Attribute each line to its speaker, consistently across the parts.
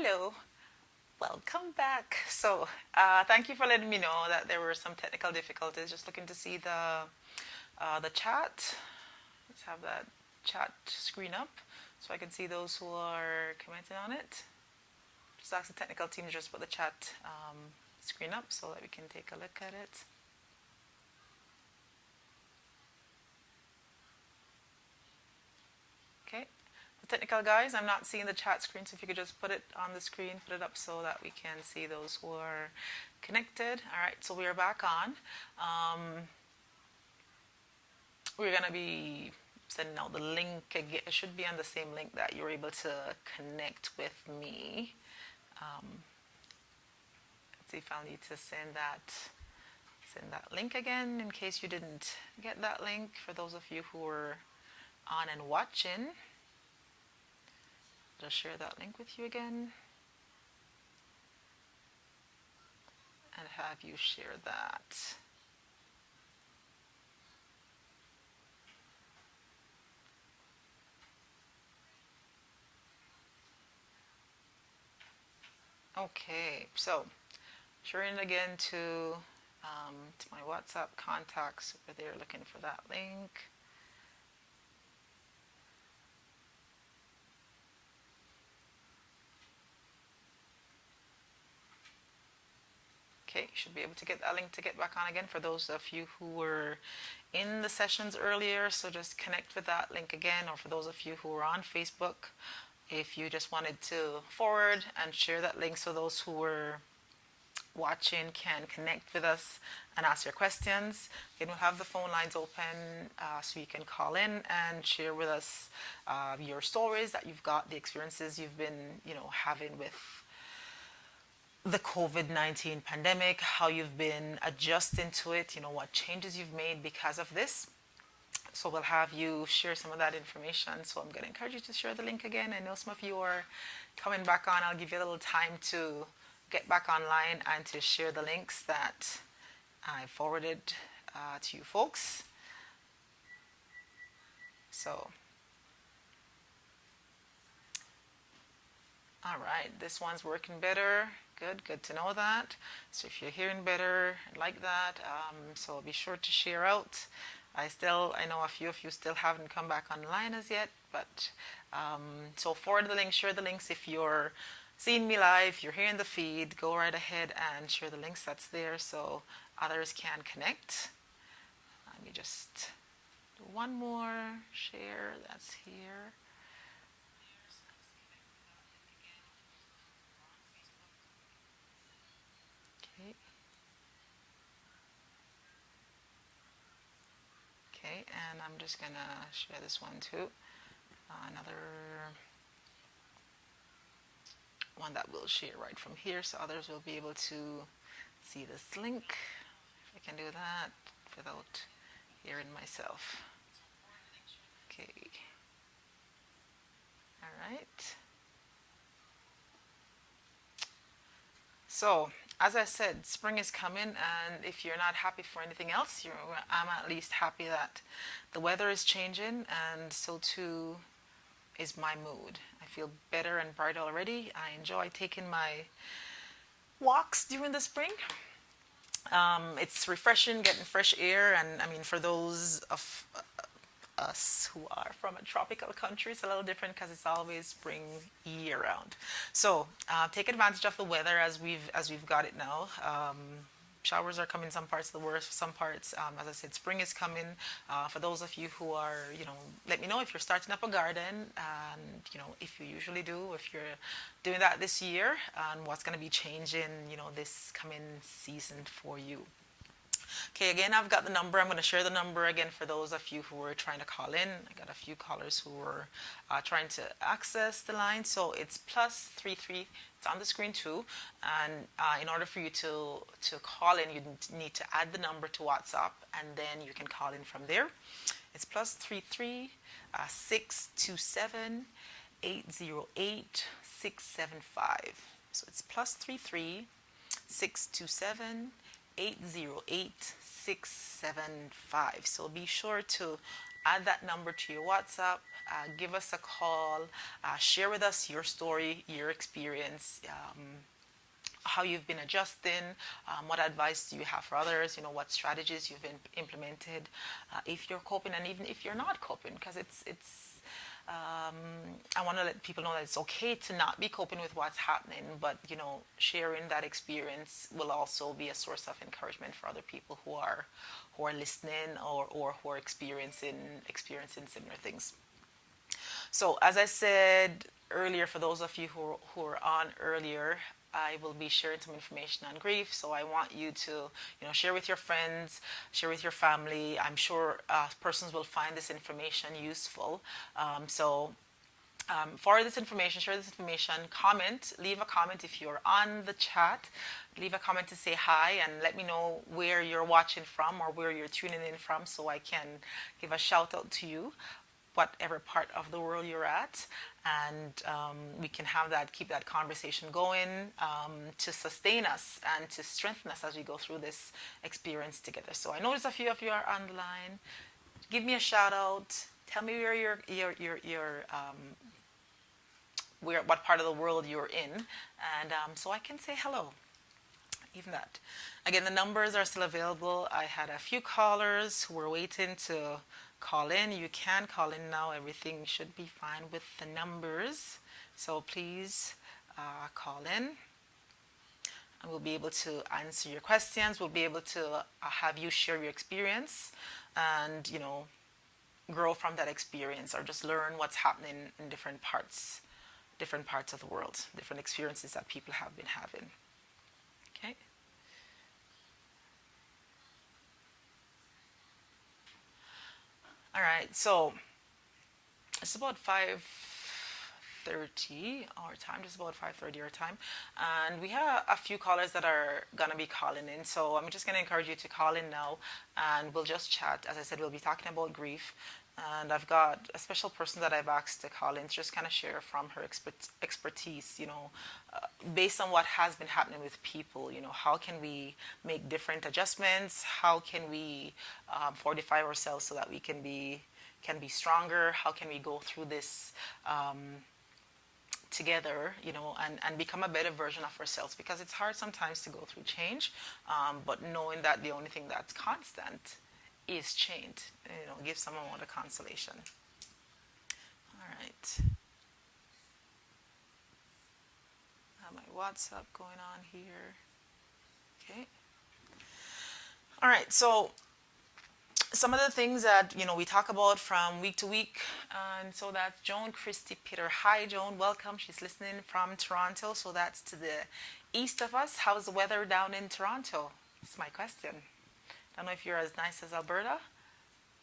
Speaker 1: Hello, welcome back. Thank you for letting me know that there were some technical difficulties. Just looking to see the chat. Let's have that chat screen up so I can see those who are commenting on it. Just ask the technical team to just put the chat screen up so that we can take a look at it. Okay. The technical guys, I'm not seeing the chat screen, so if you could just put it on the screen, put it up so that we can see those who are connected. All right, so we are back on. We're going to be sending out the link again. It should be on the same link that you're able to connect with me. Let's see if I'll need to send that link again in case you didn't get that link. For those of you who are on and watching, just share that link with you again and have you share that. Okay, so sharing it again to my WhatsApp contacts over there, looking for that link. Okay, you should be able to get that link to get back on again for those of you who were in the sessions earlier. So just connect with that link again, or for those of you who were on Facebook, if you just wanted to forward and share that link so those who were watching can connect with us and ask your questions. Again, we'll have the phone lines open so you can call in and share with us your stories that you've got, the experiences you've been, having with the COVID-19 pandemic, how you've been adjusting to it, what changes you've made because of this. So we'll have you share some of that information. So I'm going to encourage you to share the link again. I know some of you are coming back on. I'll give you a little time to get back online and to share the links that I forwarded to you folks. So, all right, this one's working better. Good to know that. So if you're hearing better, like that, so be sure to share out. I know a few of you still haven't come back online as yet, but so forward the link, share the links. If you're seeing me live, you're hearing the feed, go right ahead and share the links that's there so others can connect. Let me just do one more share that's here. Okay. Okay, and I'm just gonna share this one too. Another one that will share right from here so others will be able to see this link. If I can do that without hearing myself. Okay. All right. So, as I said, spring is coming, and if you're not happy for anything else, I'm at least happy that the weather is changing, and so too is my mood. I feel better and bright already. I enjoy taking my walks during the spring. It's refreshing, getting fresh air, and I mean, for those of us who are from a tropical country, it's a little different because it's always spring year round. So take advantage of the weather as we've got it now. Showers are coming some parts of the world, some parts, as I said, spring is coming. For those of you who are, let me know if you're starting up a garden, and if you usually do, if you're doing that this year, and what's going to be changing, this coming season for you. Okay, again, I've got the number. I'm going to share the number again for those of you who are trying to call in. I got a few callers who were trying to access the line. So it's +33. It's on the screen too. And in order for you to call in, you need to add the number to WhatsApp, and then you can call in from there. It's +33 627 808 675. So it's +33 627 808 675. So be sure to add that number to your WhatsApp, give us a call, share with us your story, your experience, how you've been adjusting, what advice do you have for others, what strategies you've implemented, if you're coping, and even if you're not coping, because I want to let people know that it's okay to not be coping with what's happening, but sharing that experience will also be a source of encouragement for other people who are listening, or who are experiencing similar things. So as I said earlier, for those of you who are on earlier, I will be sharing some information on grief. So I want you to, share with your friends, share with your family. I'm sure persons will find this information useful. For this information, share this information, leave a comment if you're on the chat. Leave a comment to say hi and let me know where you're watching from or where you're tuning in from, so I can give a shout out to you, whatever part of the world you're at, and we can keep that conversation going, to sustain us and to strengthen us as we go through this experience together. So I notice a few of you are on the line. Give me a shout out. Tell me where what part of the world you're in, and so I can say hello. Even that. Again, the numbers are still available. I had a few callers who were waiting to call in. You can call in now. Everything should be fine with the numbers. So please call in, and we'll be able to answer your questions. We'll be able to have you share your experience and, grow from that experience, or just learn what's happening in different parts of the world, different experiences that people have been having. Okay. All right, so it's about 5:30 our time, just about 5:30 our time, and we have a few callers that are gonna be calling in. So I'm just gonna encourage you to call in now, and we'll just chat. As I said, we'll be talking about grief, and I've got a special person that I've asked to call in to just kind of share from her expertise, based on what has been happening with people. How can we make different adjustments? How can we fortify ourselves so that we can be stronger? How can we go through this together, and become a better version of ourselves? Because it's hard sometimes to go through change, but knowing that the only thing that's constant is change, give someone a consolation. All right. I have my WhatsApp going on here. Okay. All right. So some of the things that we talk about from week to week, and so that's Joan Christy Peter. Hi, Joan. Welcome. She's listening from Toronto, so that's to the east of us. How's the weather down in Toronto? That's my question. I don't know if you're as nice as Alberta.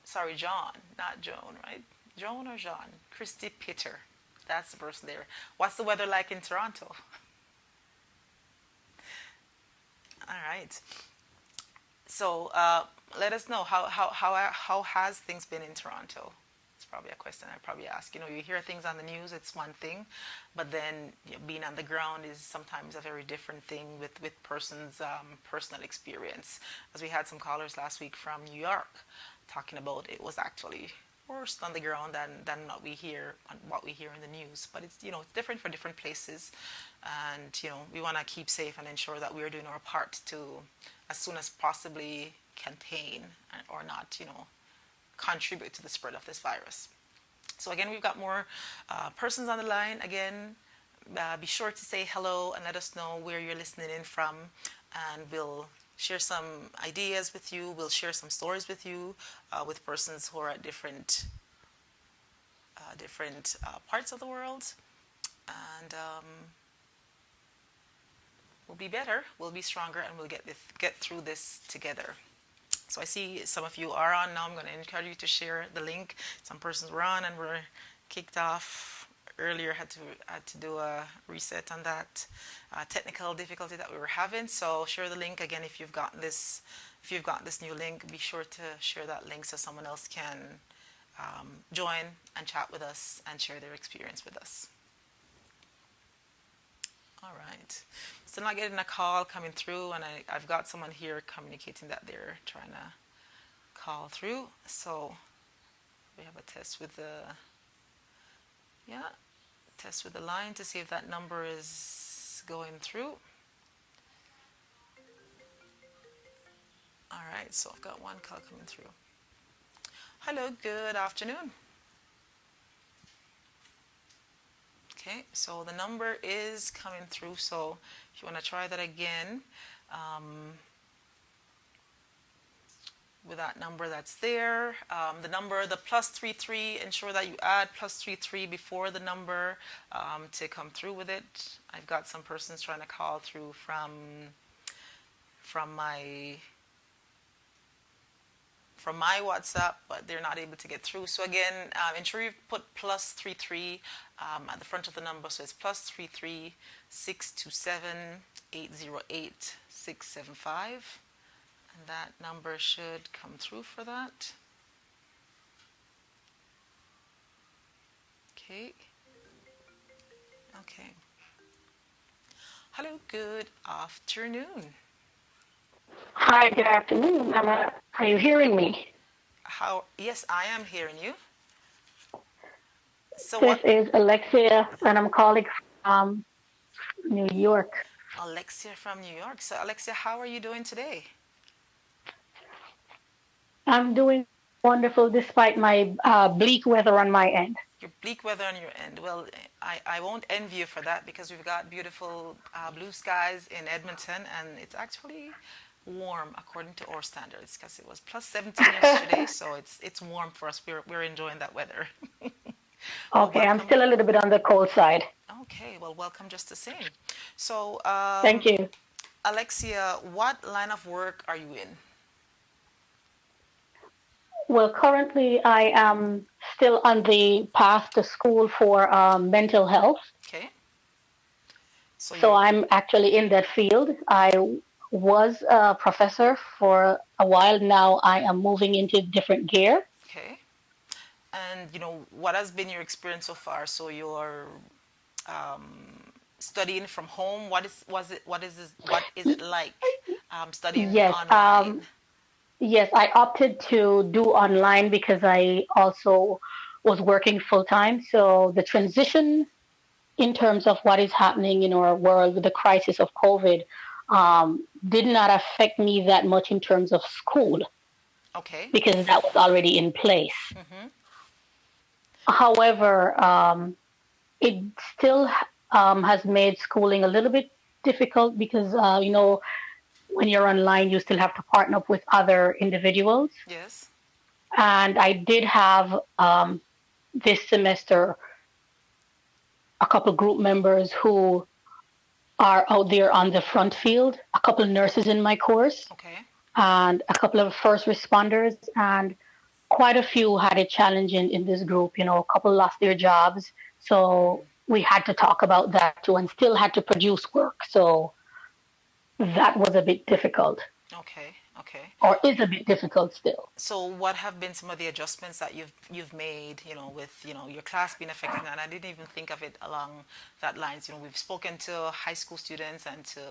Speaker 1: Sorry, John, not Joan, right? Joan or Jean? Christy Peter. That's the person there. What's the weather like in Toronto? All right. So let us know how has things been in Toronto. It's probably a question I probably ask. You hear things on the news, it's one thing, but then being on the ground is sometimes a very different thing with person's personal experience. As we had some callers last week from New York talking about it was actually worse on the ground than what we hear in the news. But it's it's different for different places, and we want to keep safe and ensure that we're doing our part to, as soon as possibly, contain or not contribute to the spread of this virus. So again, we've got more persons on the line. Again, be sure to say hello and let us know where you're listening in from, and we'll share some ideas with you. We'll share some stories with you, with persons who are at different parts of the world, and we'll be better, we'll be stronger, and we'll get through this together. So I see some of you are on now. I'm going to encourage you to share the link. Some persons were on and were kicked off earlier. Had to do a reset on that technical difficulty that we were having. So share the link again if you've got this new link. Be sure to share that link so someone else can join and chat with us and share their experience with us. All right. Still not getting a call coming through, and I've got someone here communicating that they're trying to call through. So We have a test with the, yeah, test with the line to see if that number is going through. All right, so I've got one call coming through. Hello, good afternoon. Okay, so the number is coming through. So if you want to try that again, with that number that's there, the number, the +33, ensure that you add +33 before the number to come through with it. I've got some persons trying to call through from my WhatsApp, but they're not able to get through. So again, ensure you put +33 at the front of the number. So it's +33 627 808 675, and that number should come through for that. Okay. Okay. Hello, good afternoon.
Speaker 2: Hi, good afternoon. Are you hearing me?
Speaker 1: Yes, I am hearing you. So
Speaker 2: This is Alexia, and I'm calling from New York.
Speaker 1: Alexia from New York. So Alexia, how are you doing today?
Speaker 2: I'm doing wonderful despite my bleak weather on my end.
Speaker 1: Your bleak weather on your end. Well, I won't envy you for that, because we've got beautiful blue skies in Edmonton, and it's actually warm according to our standards, because it was +17 yesterday, so it's warm for us. We're enjoying that weather.
Speaker 2: Okay, I'm still a little bit on the cold side.
Speaker 1: Okay, well, welcome just the same. So,
Speaker 2: thank you.
Speaker 1: Alexia, what line of work are you in?
Speaker 2: Well, currently I am still on the path to school for mental health.
Speaker 1: Okay.
Speaker 2: So I'm actually in that field. I was a professor for a while. Now I am moving into different gear.
Speaker 1: Okay. And what has been your experience so far? So you're studying from home. What is it like studying online?
Speaker 2: Yes, I opted to do online because I also was working full time. So the transition in terms of what is happening in our world with the crisis of COVID did not affect me that much in terms of school.
Speaker 1: Okay.
Speaker 2: Because that was already in place.
Speaker 1: Mm-hmm.
Speaker 2: However, it still has made schooling a little bit difficult because, when you're online, you still have to partner up with other individuals.
Speaker 1: Yes.
Speaker 2: And I did have this semester a couple group members who are out there on the front field, a couple nurses in my course.
Speaker 1: Okay.
Speaker 2: And a couple of first responders, and quite a few had it challenging in this group. A couple lost their jobs. So we had to talk about that too, and still had to produce work. So that was a bit difficult.
Speaker 1: Okay. Okay.
Speaker 2: Or is a bit difficult still.
Speaker 1: So what have been some of the adjustments that you've made, with, your class being affected? And I didn't even think of it along that lines. We've spoken to high school students and to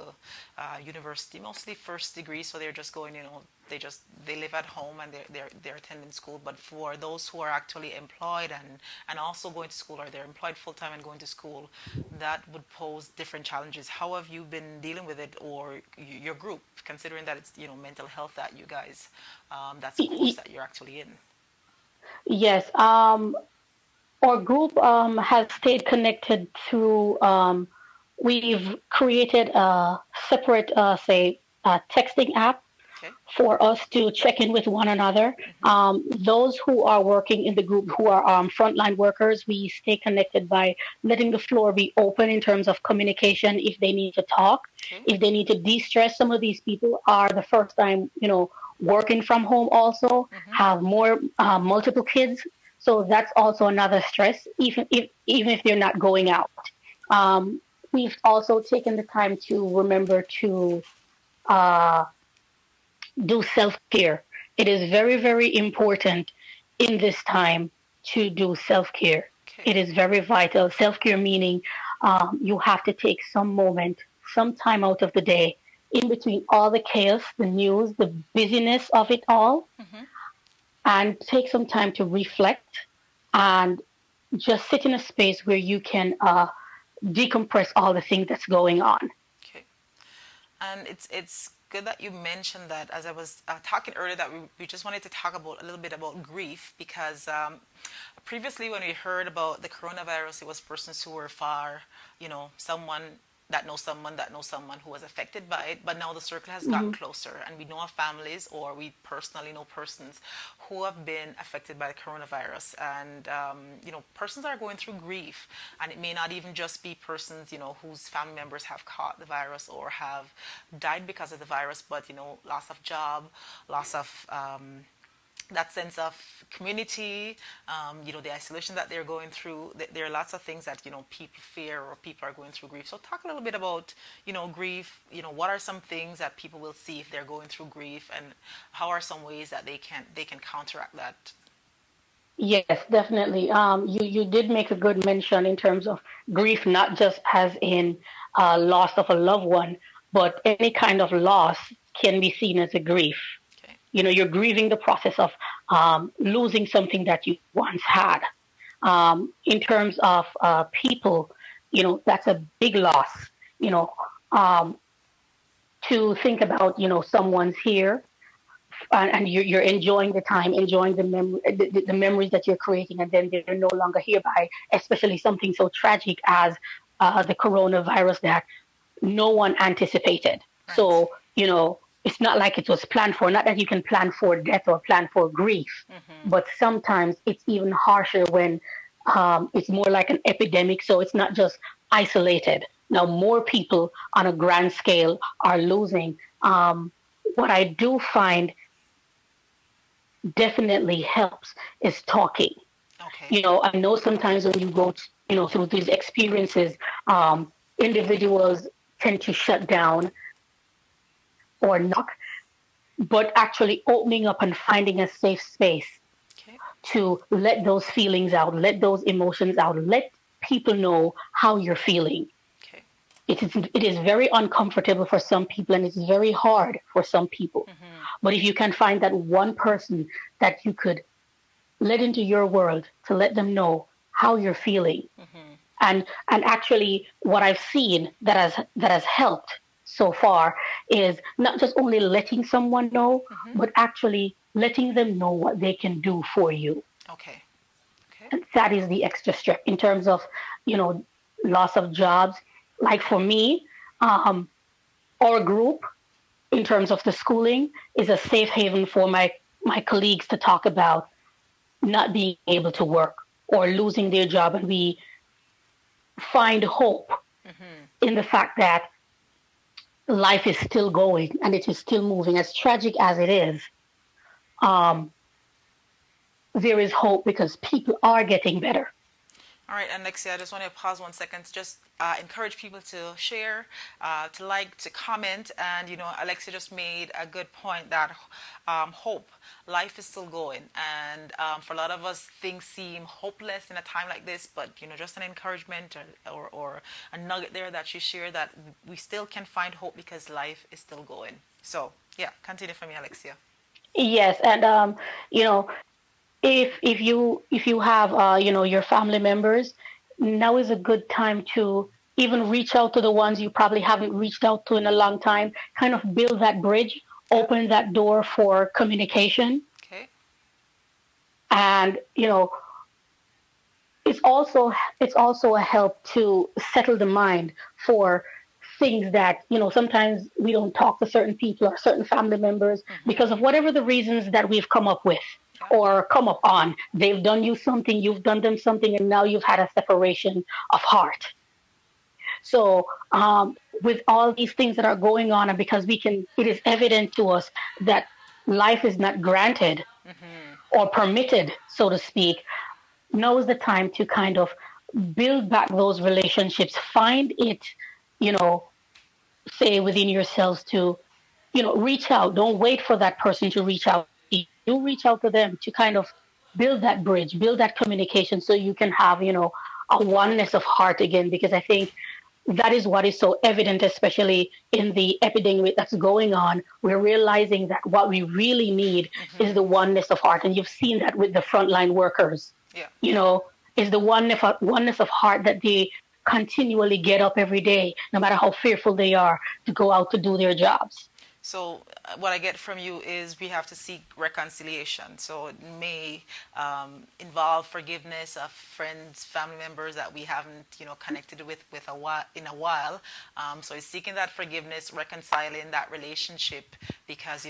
Speaker 1: university, mostly first degree. So they're just going, they live at home and they're attending school. But for those who are actually employed and also going to school, or they're employed full time and going to school, that would pose different challenges. How have you been dealing with it, or your group, considering that it's, mental health that you guys, that's a course that you're actually in?
Speaker 2: Yes. Our group has stayed connected through, we've created a separate, texting app for us to check in with one another. Those who are working in the group, who are frontline workers, we stay connected by letting the floor be open in terms of communication if they need to talk, if they need to de-stress. Some of these people are the first time, working from home also, have more multiple kids. So that's also another stress, even if they're not going out. We've also taken the time to remember to do self-care. It is very, very important in this time to do self-care. Okay. It is very vital. Self-care meaning you have to take some moment, some time out of the day in between all the chaos, the news, the busyness of it all. and take some time to reflect and just sit in a space where you can decompress all the things that's going on.
Speaker 1: Okay. And it's good that you mentioned that. As I was talking earlier, that we just wanted to talk about a little bit about grief, because previously when we heard about the coronavirus, it was persons who were far, someone that knows someone who was affected by it. But now the circle has gotten
Speaker 2: Hmm.
Speaker 1: closer, and we know of families, or we personally know persons who have been affected by the coronavirus. And persons are going through grief, and it may not even just be persons whose family members have caught the virus or have died because of the virus, but loss of job, loss of that sense of community, the isolation that they're going through. There are lots of things that people fear, or people are going through grief. So talk a little bit about grief. What are some things that people will see if they're going through grief, and how are some ways that they can counteract that?
Speaker 2: Yes, definitely. You did make a good mention in terms of grief, not just as in loss of a loved one, but any kind of loss can be seen as a grief.
Speaker 1: Okay.
Speaker 2: You're grieving the process of losing something that you once had. In terms of people, that's a big loss. You know, um, to think about, someone's here, and you're enjoying the time, enjoying the memories that you're creating, and then they're no longer hereby, especially something so tragic as the coronavirus that no one anticipated.
Speaker 1: Right.
Speaker 2: So, it's not like it was planned for, not that you can plan for death or plan for grief,
Speaker 1: Mm-hmm.
Speaker 2: but sometimes it's even harsher when it's more like an epidemic. So it's not just isolated. Now, more people on a grand scale are losing. What I do find definitely helps is talking.
Speaker 1: Okay.
Speaker 2: I know sometimes when you go, through these experiences, individuals tend to shut down or not, but actually opening up and finding a safe space
Speaker 1: Okay.
Speaker 2: to let those feelings out, let those emotions out, let people know how you're feeling.
Speaker 1: Okay.
Speaker 2: It is very uncomfortable for some people, and it's very hard for some people.
Speaker 1: Mm-hmm.
Speaker 2: But if you can find that one person that you could let into your world to let them know how you're feeling,
Speaker 1: Mm-hmm.
Speaker 2: and actually what I've seen that has helped so far is not just only letting someone know,
Speaker 1: Mm-hmm.
Speaker 2: but actually letting them know what they can do for you.
Speaker 1: Okay. Okay.
Speaker 2: And that is the extra step in terms of, you know, loss of jobs. Like for me, um, our group, in terms of the schooling, is a safe haven for my colleagues to talk about not being able to work or losing their job, and we find hope
Speaker 1: Mm-hmm.
Speaker 2: in the fact that life is still going and it is still moving. As tragic as it is, um, there is hope because people are getting better.
Speaker 1: All right, and Alexia, I just want to pause 1 second to just encourage people to share, to like, to comment. And, Alexia just made a good point that hope, life is still going. And for a lot of us, things seem hopeless in a time like this, but, just an encouragement, or a nugget there that you share, that we still can find hope because life is still going. So, yeah, continue for me, Alexia.
Speaker 2: Yes, and you know, if you have your family members, now is a good time to even reach out to the ones you probably haven't reached out to in a long time. Kind of build that bridge,
Speaker 1: Yeah.
Speaker 2: open that door for communication,
Speaker 1: Okay.
Speaker 2: and it's also a help to settle the mind for things that sometimes we don't talk to certain people or certain family members because
Speaker 1: Mm-hmm.
Speaker 2: of whatever the reasons that we've come up with
Speaker 1: Yeah.
Speaker 2: or come up on. They've done you something, you've done them something, and now you've had a separation of heart. So with all these things that are going on, and because it is evident to us that life is not granted
Speaker 1: Mm-hmm.
Speaker 2: or permitted, so to speak, now is the time to kind of build back those relationships. Find it, you know, say within yourselves to, reach out. Don't wait for that person to reach out. You reach out to them to kind of build that bridge, build that communication so you can have, a oneness of heart again. Because I think that is what is so evident, especially in the epidemic that's going on. We're realizing that what we really need is the oneness of heart. And you've seen that with the frontline workers,
Speaker 1: Yeah.
Speaker 2: you know, is the oneness of heart that they continually get up every day, no matter how fearful they are, to go out to do their jobs.
Speaker 1: So what I get from you is we have to seek reconciliation. So it may involve forgiveness of friends, family members that we haven't, connected with in a while. So it's seeking that forgiveness, reconciling that relationship, because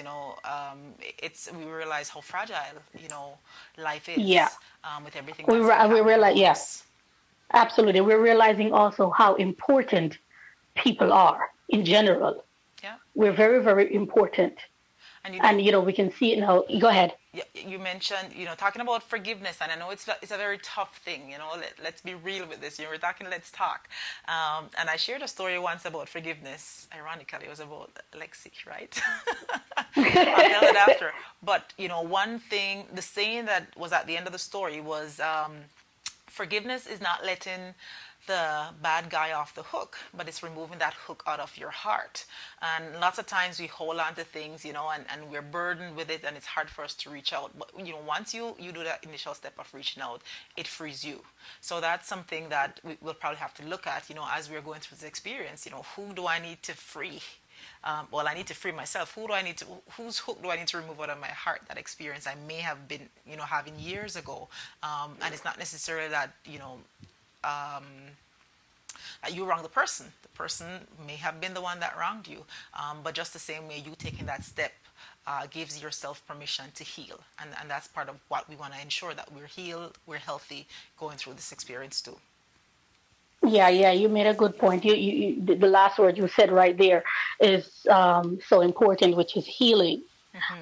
Speaker 1: it's we realize how fragile life
Speaker 2: Yeah,
Speaker 1: is, with everything
Speaker 2: we
Speaker 1: that's been
Speaker 2: we
Speaker 1: happening
Speaker 2: realize,
Speaker 1: around
Speaker 2: yeah,
Speaker 1: us.
Speaker 2: absolutely. We're realizing also how important people are in general.
Speaker 1: Yeah,
Speaker 2: We're very, very important.
Speaker 1: and
Speaker 2: And, we can see it now. Go ahead.
Speaker 1: you mentioned, talking about forgiveness, and I know it's a very tough thing. Let's be real with this. We're talking, let's talk. And I shared a story once about forgiveness. Ironically, it was about Lexi, right? I'll tell it after. But one thing, the saying that was at the end of the story was, forgiveness is not letting the bad guy off the hook, but it's removing that hook out of your heart. And lots of times we hold on to things, and we're burdened with it, and it's hard for us to reach out. But once you do that initial step of reaching out, it frees you. So that's something that we'll probably have to look at, as we're going through this experience. Who do I need to free? Well, I need to free myself. Whose hook do I need to remove out of my heart? That experience I may have been, having years ago. And it's not necessarily that, you wrong the person. The person may have been the one that wronged you. But just the same way, you taking that step gives yourself permission to heal. And that's part of what we want to ensure, that we're healed, we're healthy going through this experience too.
Speaker 2: Yeah, yeah, you made a good point. The last word you said right there is so important, which is healing.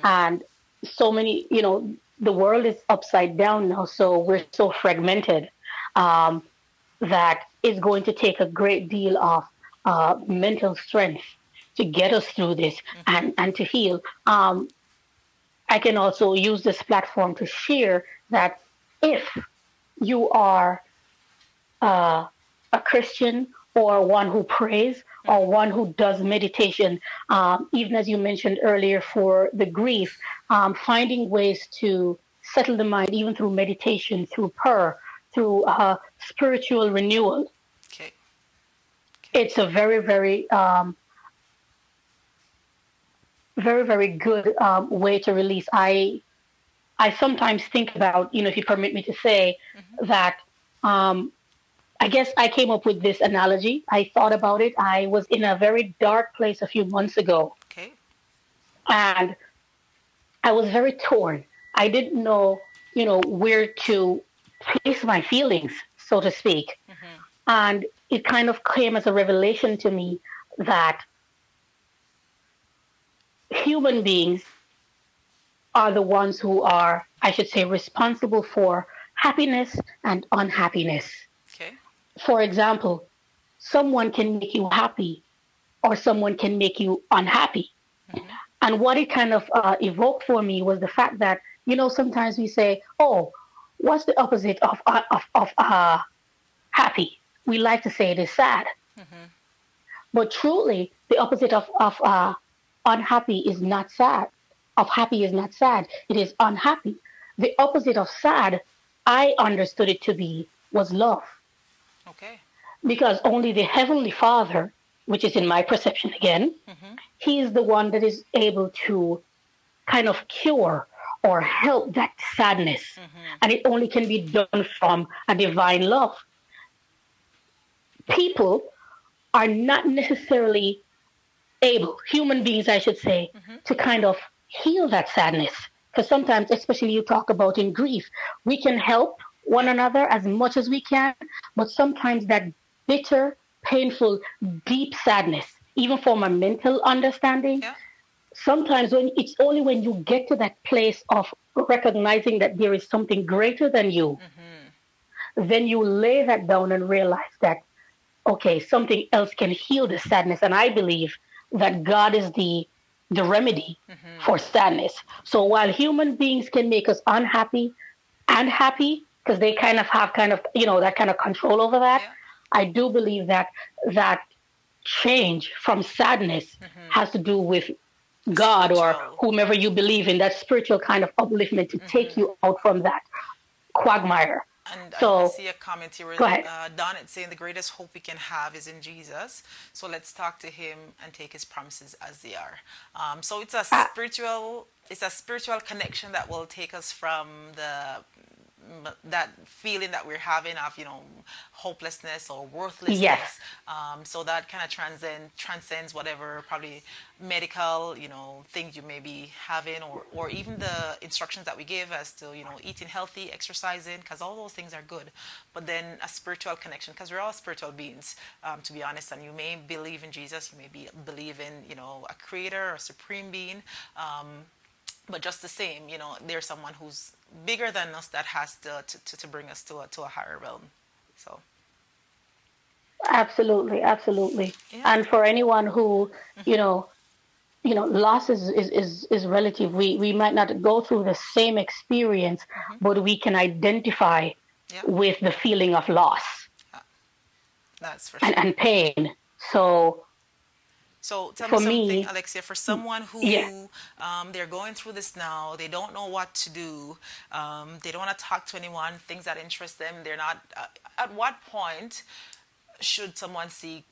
Speaker 2: And so many, the world is upside down now, so we're so fragmented, that it's going to take a great deal of mental strength to get us through this and to heal. I can also use this platform to share that if you are a Christian, or one who prays, or one who does meditation, even as you mentioned earlier for the grief, finding ways to settle the mind, even through meditation, through prayer, through spiritual renewal.
Speaker 1: Okay.
Speaker 2: It's a very, very, very, very good way to release. I sometimes think about, if you permit me to say, that I guess I came up with this analogy. I thought about it. I was in a very dark place a few months ago.
Speaker 1: Okay.
Speaker 2: And I was very torn. I didn't know, where to place my feelings, so to speak. And it kind of came as a revelation to me that human beings are the ones who are, I should say, responsible for happiness and unhappiness.
Speaker 1: Okay.
Speaker 2: For example, someone can make you happy or someone can make you unhappy. And what it kind of evoked for me was the fact that, sometimes we say, oh, what's the opposite of happy? We like to say it is sad. But truly, the opposite of unhappy is not sad. Of happy is not sad. It is unhappy. The opposite of sad, I understood it to be, was love.
Speaker 1: Okay.
Speaker 2: Because only the Heavenly Father, which is in my perception again, He is the one that is able to kind of cure or help that sadness. And it only can be done from a divine love. People are not necessarily able, human beings, I should say, to kind of heal that sadness. Because sometimes, especially you talk about in grief, we can help one another as much as we can, but sometimes that bitter, painful, deep sadness, even from a mental understanding, sometimes it's only when you get to that place of recognizing that there is something greater than you, then you lay that down and realize that, okay, something else can heal the sadness. And I believe that God is the remedy for sadness. So while human beings can make us unhappy and happy, because they kind of have that kind of control over that, I do believe that that change from sadness has to do with God or
Speaker 1: Spiritual.
Speaker 2: whomever you believe in, that spiritual kind of upliftment to take you out from that quagmire.
Speaker 1: And I even
Speaker 2: So
Speaker 1: see a comment here
Speaker 2: go
Speaker 1: where
Speaker 2: ahead.
Speaker 1: Don it's saying the greatest hope we can have is in Jesus. So let's talk to Him and take His promises as they are. So
Speaker 2: Uh,
Speaker 1: it's a spiritual connection that will take us from the that feeling that we're having of hopelessness or
Speaker 2: yes,
Speaker 1: worthlessness. So that kind of transcends whatever probably medical things you may be having, or even the instructions that we give as to eating healthy, exercising, because all those things are good. But then a spiritual connection, because we're all spiritual beings, to be honest. And you may believe in Jesus, you may believe in a creator or supreme being, but just the same, there's someone who's bigger than us that has to bring us to a higher realm. So
Speaker 2: absolutely, absolutely.
Speaker 1: yeah.
Speaker 2: And for anyone who, you know, loss is relative. We might not go through the same experience, but we can identify
Speaker 1: Yeah,
Speaker 2: with the feeling of loss
Speaker 1: that's for
Speaker 2: and,
Speaker 1: sure.
Speaker 2: pain. So
Speaker 1: So tell me
Speaker 2: for
Speaker 1: something,
Speaker 2: me,
Speaker 1: Alexia, for someone
Speaker 2: yeah,
Speaker 1: who they're going through this now, they don't know what to do, they don't want to talk to anyone, things that interest them, they're not, at what point should someone seek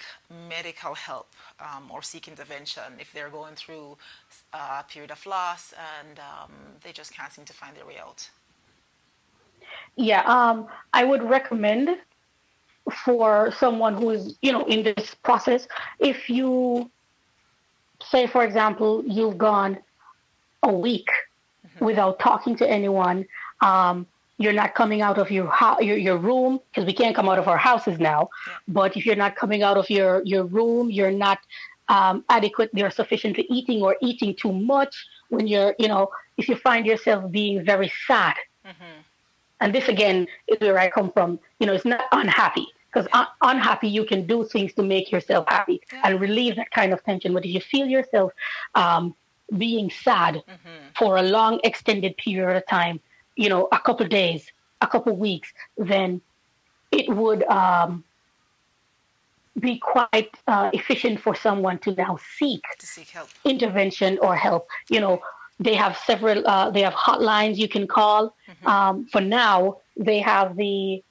Speaker 1: medical help, or seek intervention if they're going through a period of loss and they just can't seem to find their way out?
Speaker 2: yeah, I would recommend for someone who is, in this process, if you say, for example, you've gone a week without talking to anyone. You're not coming out of your room, because we can't come out of our houses now.
Speaker 1: Yeah.
Speaker 2: But if you're not coming out of your room, you're not adequately or sufficiently eating, or eating too much. When if you find yourself being very sad, and this again is where I come from. It's not unhappy, because
Speaker 1: Yeah.
Speaker 2: unhappy, you can do things to make yourself happy
Speaker 1: Yeah.
Speaker 2: and relieve that kind of tension. But if you feel yourself being sad for a long extended period of time, a couple of days, a couple of weeks, then it would be quite efficient for someone to now seek
Speaker 1: To seek help.
Speaker 2: intervention or help.
Speaker 1: Okay.
Speaker 2: They have several, they have hotlines you can call. For now, they have the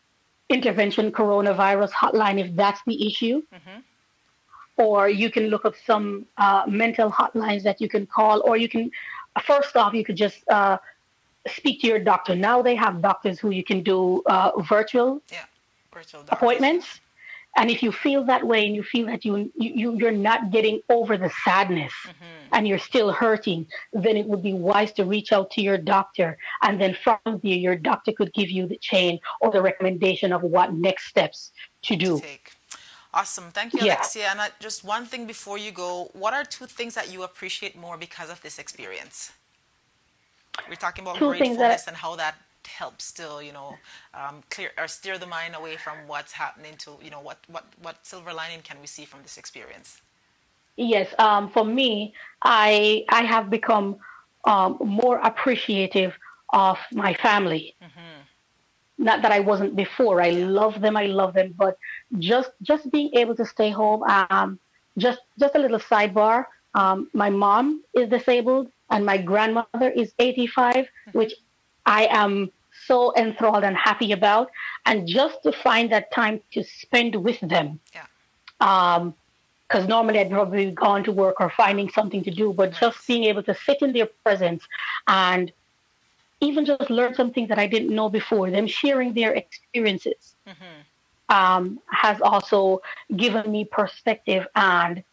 Speaker 2: intervention coronavirus hotline if that's the issue. Or you can look up some mental hotlines that you can call, or you can, first off, you could just speak to your doctor. Now they have doctors who you can do virtual
Speaker 1: Yeah. Virtual doctors. Yeah.
Speaker 2: appointments. And if you feel that way, and you feel that you're not getting over the sadness and you're still hurting, then it would be wise to reach out to your doctor. And then from there, your doctor could give you the chain or the recommendation of what next steps to
Speaker 1: To
Speaker 2: do.
Speaker 1: take. Awesome. Thank you,
Speaker 2: Yeah.
Speaker 1: Alexia. And just one thing before you go, what are two things that you appreciate more because of this experience? We're talking about
Speaker 2: Two things that
Speaker 1: gratefulness and how that helps to, clear or steer the mind away from what's happening to, what silver lining can we see from this experience?
Speaker 2: Yes, for me, I have become more appreciative of my family. Not that I wasn't before. I
Speaker 1: Yeah.
Speaker 2: love them. I love them. But just being able to stay home. Just a little sidebar. My mom is disabled, and my grandmother is 85, which I am so enthralled and happy about. And just to find that time to spend with them.
Speaker 1: Yeah.
Speaker 2: Because normally I'd probably gone to work or finding something to do, but just
Speaker 1: Right.
Speaker 2: being able to sit in their presence and even just learn something that I didn't know before, them sharing their experiences, has also given me perspective. And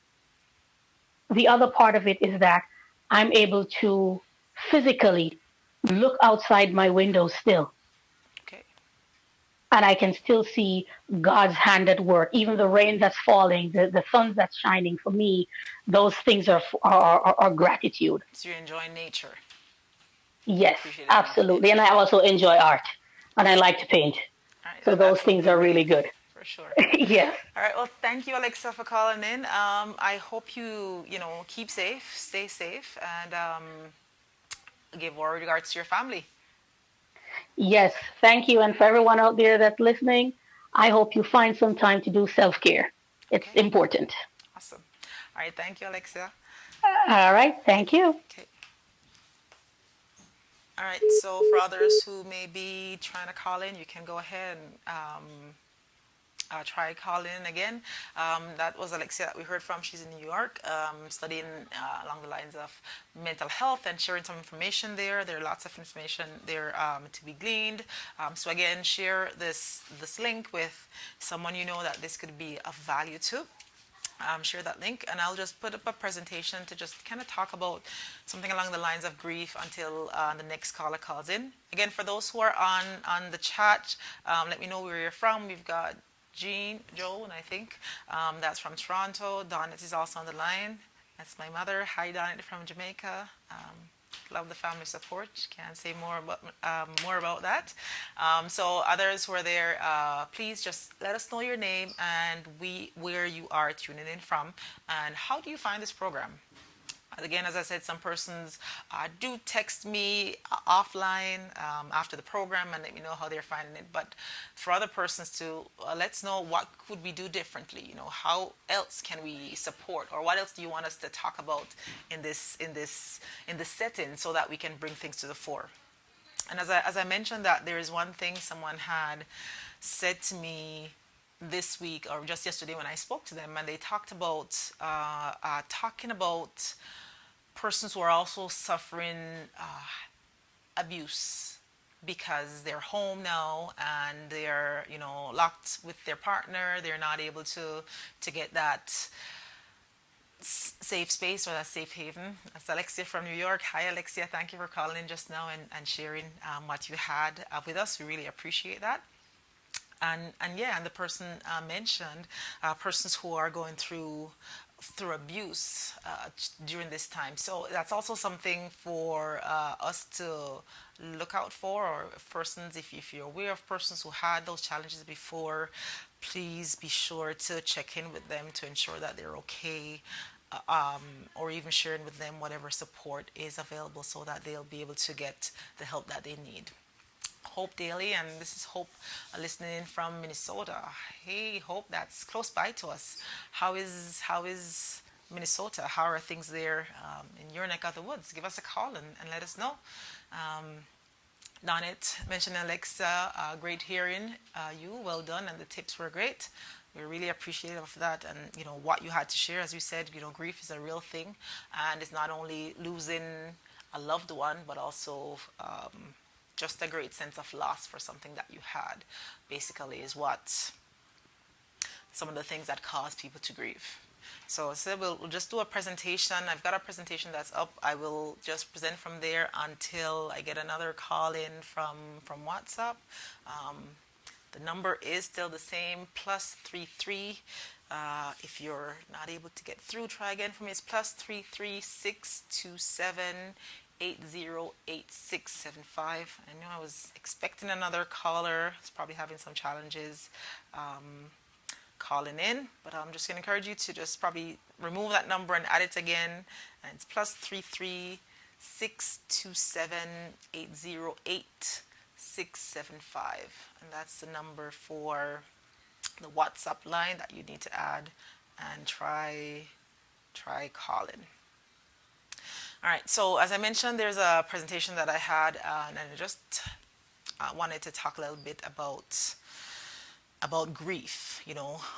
Speaker 2: the other part of it is that I'm able to physically look outside my window still,
Speaker 1: Okay.
Speaker 2: and I can still see God's hand at work. Even the rain that's falling, the sun that's shining, for me, those things are gratitude.
Speaker 1: So you're enjoying nature. You're
Speaker 2: Yes,
Speaker 1: appreciating
Speaker 2: absolutely. And
Speaker 1: nature.
Speaker 2: I also enjoy art, and I
Speaker 1: Awesome.
Speaker 2: like to paint.
Speaker 1: All right.
Speaker 2: So
Speaker 1: So
Speaker 2: those
Speaker 1: that's a
Speaker 2: things
Speaker 1: good
Speaker 2: are
Speaker 1: way
Speaker 2: really good.
Speaker 1: for sure.
Speaker 2: Yes.
Speaker 1: All right. Well, thank you, Alexa, for calling in. I hope you, keep safe, stay safe, and give our regards to your family.
Speaker 2: Yes. Thank you. And for everyone out there that's listening, I hope you find some time to do self care. It's
Speaker 1: Okay,
Speaker 2: important.
Speaker 1: awesome. All right, thank you, Alexia.
Speaker 2: All right. Thank you.
Speaker 1: Okay. All right, so for others who may be trying to call in, you can go ahead and try calling in again. That was Alexia that we heard from. She's in New York, studying along the lines of mental health and sharing some information there. There are lots of information there to be gleaned. So again, share this link with someone you know that this could be of value to. Share that link, and I'll just put up a presentation to just kind of talk about something along the lines of grief until the next caller calls in. Again, for those who are on the chat, let me know where you're from. We've got Jean, Joan, I think. That's from Toronto. Donnet is also on the line. That's my mother. Hi, Donnet from Jamaica. Love the family support. Can't say more about that. So others who are there, please just let us know your name and where you are tuning in from, and how do you find this program. Again, as I said, some persons do text me offline after the program and let me know how they're finding it. But for other persons to let's know what could we do differently. You know, how else can we support, or what else do you want us to talk about in this setting, so that we can bring things to the fore. And as I mentioned, that there is one thing someone had said to me this week or just yesterday when I spoke to them, and they talked about talking about persons who are also suffering abuse because they're home now and they're locked with their partner. They're not able to get that safe space or that safe haven. That's Alexia from New York. Hi, Alexia. Thank you for calling in just now and sharing what you had with us. We really appreciate that. And yeah, and the person mentioned persons who are going through abuse during this time. So that's also something for us to look out for, or persons, if you're aware of persons who had those challenges before, please be sure to check in with them to ensure that they're okay, or even sharing with them whatever support is available so that they'll be able to get the help that they need. Hope Daly, and this is Hope listening in from Minnesota. Hey, Hope, that's close by to us. How is Minnesota? How are things there in your neck of the woods? Give us a call and let us know. Donnet mentioned Alexa, great hearing you. Well done, and the tips were great. We're really appreciative of that, and what you had to share. As you said, grief is a real thing, and it's not only losing a loved one, but also just a great sense of loss for something that you had, basically, is what some of the things that cause people to grieve. So we'll just do a presentation. I've got a presentation that's up. I will just present from there until I get another call in from WhatsApp. The number is still the same, +33. If you're not able to get through, try again for me. It's +33 627 808675. I know I was expecting another caller. It's probably having some challenges calling in, but I'm just going to encourage you to just probably remove that number and add it again. And it's +33 627 808675, and that's the number for the WhatsApp line that you need to add and try calling. All right, so as I mentioned, there's a presentation that I had, and I just wanted to talk a little bit about grief.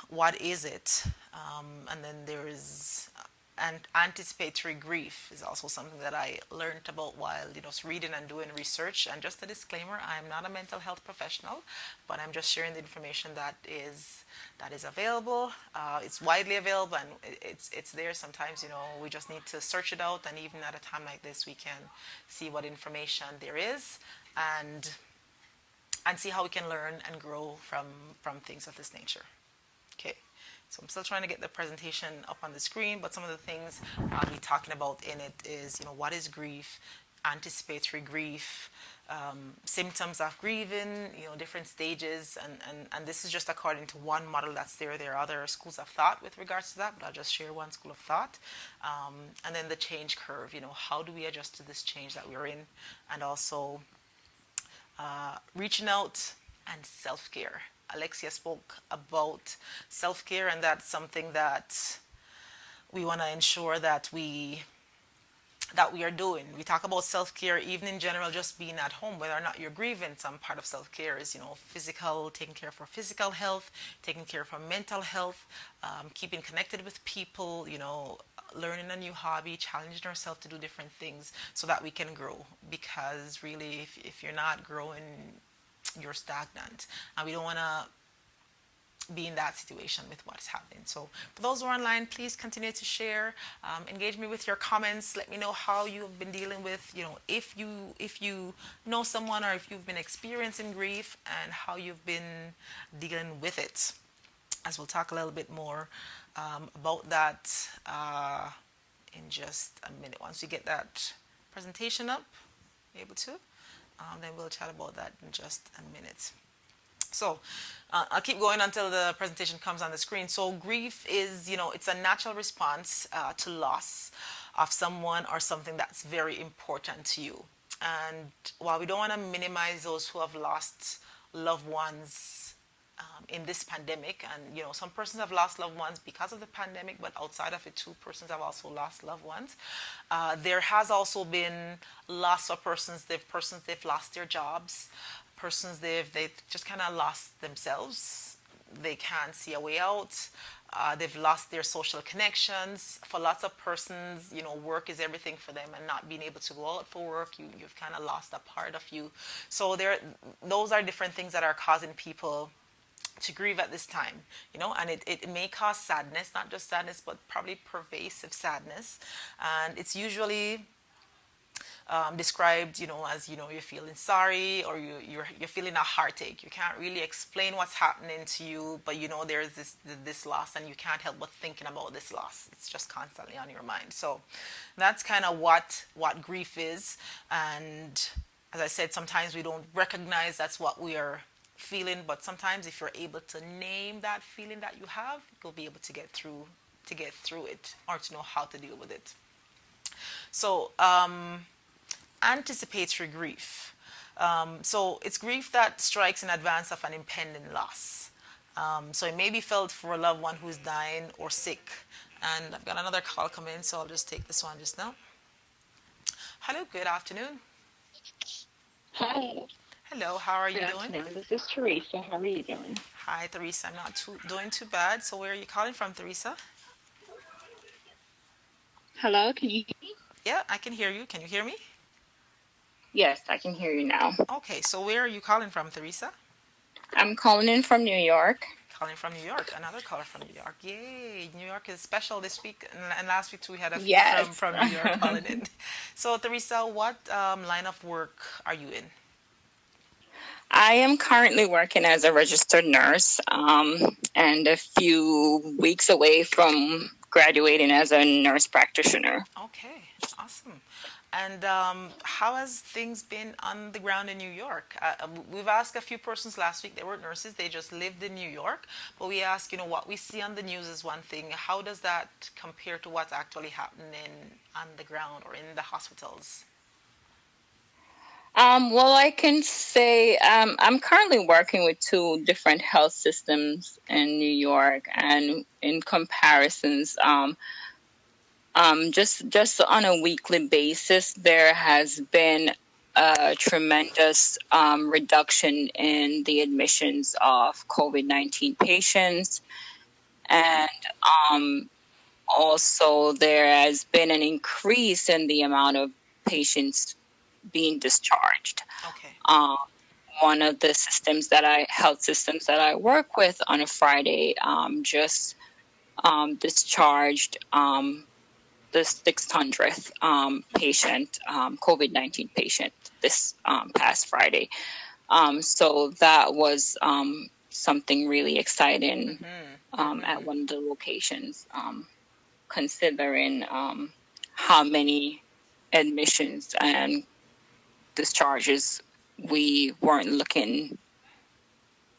Speaker 1: What is it? And then there is anticipatory grief is also something that I learned about while reading and doing research. And just a disclaimer, I'm not a mental health professional, but I'm just sharing the information that is available. It's widely available, and it's there. Sometimes we just need to search it out, and even at a time like this, we can see what information there is and see how we can learn and grow from things of this nature. Okay, so I'm still trying to get the presentation up on the screen, but some of the things I'll be talking about in it is, what is grief, anticipatory grief, symptoms of grieving, different stages, and this is just according to one model that's there. There are other schools of thought with regards to that, but I'll just share one school of thought. And then the change curve, how do we adjust to this change that we're in, and also reaching out and self-care. Alexia spoke about self-care, and that's something that we want to ensure that we are doing. We talk about self-care even in general, just being at home, whether or not you're grieving. Some part of self-care is, physical, taking care for physical health, taking care for mental health, keeping connected with people, learning a new hobby, challenging ourselves to do different things so that we can grow. Because really, if you're not growing, you're stagnant. And we don't want to be in that situation with what's happening. So for those who are online, please continue to share, engage me with your comments. Let me know how you've been dealing with, if you know someone or if you've been experiencing grief and how you've been dealing with it. As we'll talk a little bit more about that in just a minute. Once we get that presentation up, able to, then we'll chat about that in just a minute. So I'll keep going until the presentation comes on the screen. So grief is, it's a natural response to loss of someone or something that's very important to you. And while we don't want to minimize those who have lost loved ones in this pandemic, and some persons have lost loved ones because of the pandemic, but outside of it, two persons have also lost loved ones. There has also been loss of persons they've lost their jobs, persons they've just kind of lost themselves. They can't see a way out. They've lost their social connections. For lots of persons, work is everything for them, and not being able to go out for work, you've kind of lost a part of you. So those are different things that are causing people to grieve at this time, and it may cause sadness, not just sadness, but probably pervasive sadness. And it's usually described, as you're feeling sorry, or you're feeling a heartache. You can't really explain what's happening to you, but there's this loss, and you can't help but thinking about this loss. It's just constantly on your mind. So that's kind of what grief is. And as I said, sometimes we don't recognize that's what we are feeling, but sometimes if you're able to name that feeling that you have, you'll be able to get through it, or to know how to deal with it. So anticipatory grief. So it's grief that strikes in advance of an impending loss. So it may be felt for a loved one who's dying or sick. And I've got another call coming in, so I'll just take this one just now. Hello, good afternoon.
Speaker 3: Hi.
Speaker 1: Hello, how are you
Speaker 3: Good
Speaker 1: doing?
Speaker 3: afternoon. This is Teresa. How are you doing?
Speaker 1: Hi, Teresa. I'm not doing too bad. So where are you calling from, Teresa?
Speaker 3: Hello, can you hear me?
Speaker 1: Yeah, I can hear you. Can you hear me?
Speaker 3: Yes, I can hear you now.
Speaker 1: Okay, so where are you calling from, Teresa?
Speaker 3: I'm calling in from New York.
Speaker 1: Calling from New York. Another caller from New York. Yay! New York is special this week, and last week too we had a few
Speaker 3: Yes.
Speaker 1: from New York calling in. So, Teresa, what line of work are you in?
Speaker 3: I am currently working as a registered nurse, and a few weeks away from graduating as a nurse practitioner.
Speaker 1: Okay, awesome. And how has things been on the ground in New York? We've asked a few persons last week. They weren't nurses. They just lived in New York. But we asked, what we see on the news is one thing. How does that compare to what's actually happening on the ground or in the hospitals?
Speaker 3: Well, I can say I'm currently working with two different health systems in New York, and in comparisons, just on a weekly basis, there has been a tremendous reduction in the admissions of COVID-19 patients, and also there has been an increase in the amount of patients being discharged.
Speaker 1: Okay.
Speaker 3: One of the health systems that I work with on a Friday just discharged the 600th patient, COVID-19 patient this past Friday. So that was something really exciting at one of the locations, considering how many admissions and discharges we weren't looking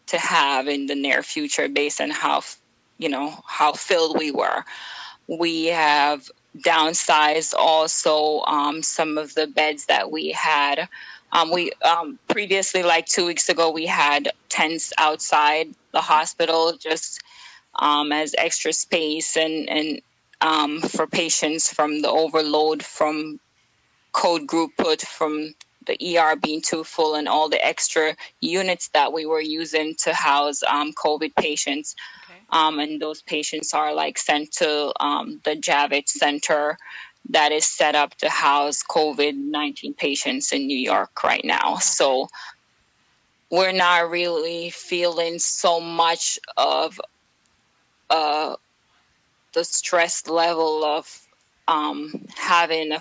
Speaker 3: to have in the near future based on how filled we were. We have downsized also some of the beds that we had We previously, like 2 weeks ago, we had tents outside the hospital just as extra space and for patients from the overload from code group put from the ER being too full and all the extra units that we were using to house COVID patients.
Speaker 1: Okay.
Speaker 3: And those patients are like sent to the Javits Center that is set up to house COVID-19 patients in New York right now.
Speaker 1: Okay.
Speaker 3: So we're not really feeling so much of the stress level of having a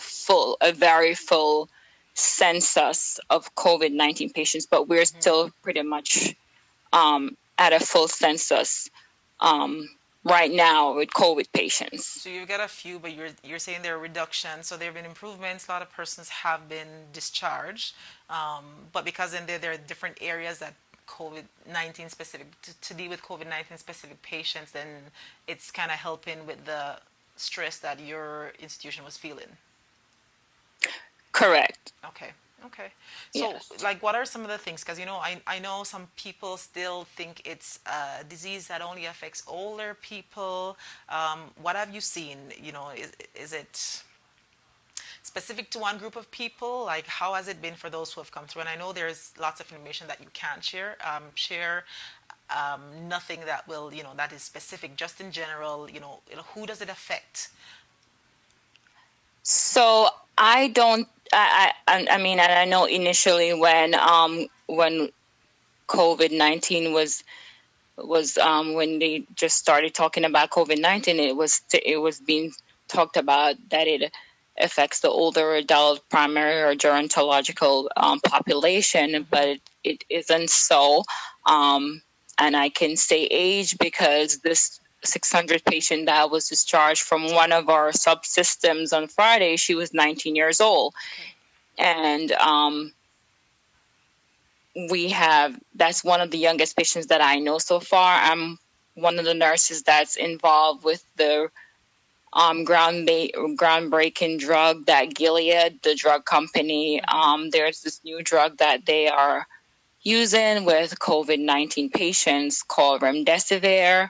Speaker 3: very full census of COVID-19 patients, but we're still pretty much at a full census right now with COVID patients.
Speaker 1: So you've got a few, but you're saying there are reductions. So there have been improvements. A lot of persons have been discharged, but because in there are different areas that COVID-19 specific to deal with COVID-19 specific patients, then it's kind of helping with the stress that your institution was feeling.
Speaker 3: Correct.
Speaker 1: Okay. So,
Speaker 3: Yes.
Speaker 1: like, what are some of the things? Because, I know some people still think it's a disease that only affects older people. What have you seen? Is it specific to one group of people? Like, how has it been for those who have come through? And I know there's lots of information that you can't share. Nothing that will, that is specific, just in general, who does it affect?
Speaker 3: So I don't. I mean, and I know initially when COVID-19 was when they just started talking about COVID-19, it was being talked about that it affects the older adult primary or gerontological population, but it isn't so. And I can say age because this 600 patient that was discharged from one of our subsystems on Friday, she was 19 years old. And that's one of the youngest patients that I know so far. I'm one of the nurses that's involved with the groundbreaking drug that Gilead, the drug company, there's this new drug that they are using with COVID-19 patients called remdesivir.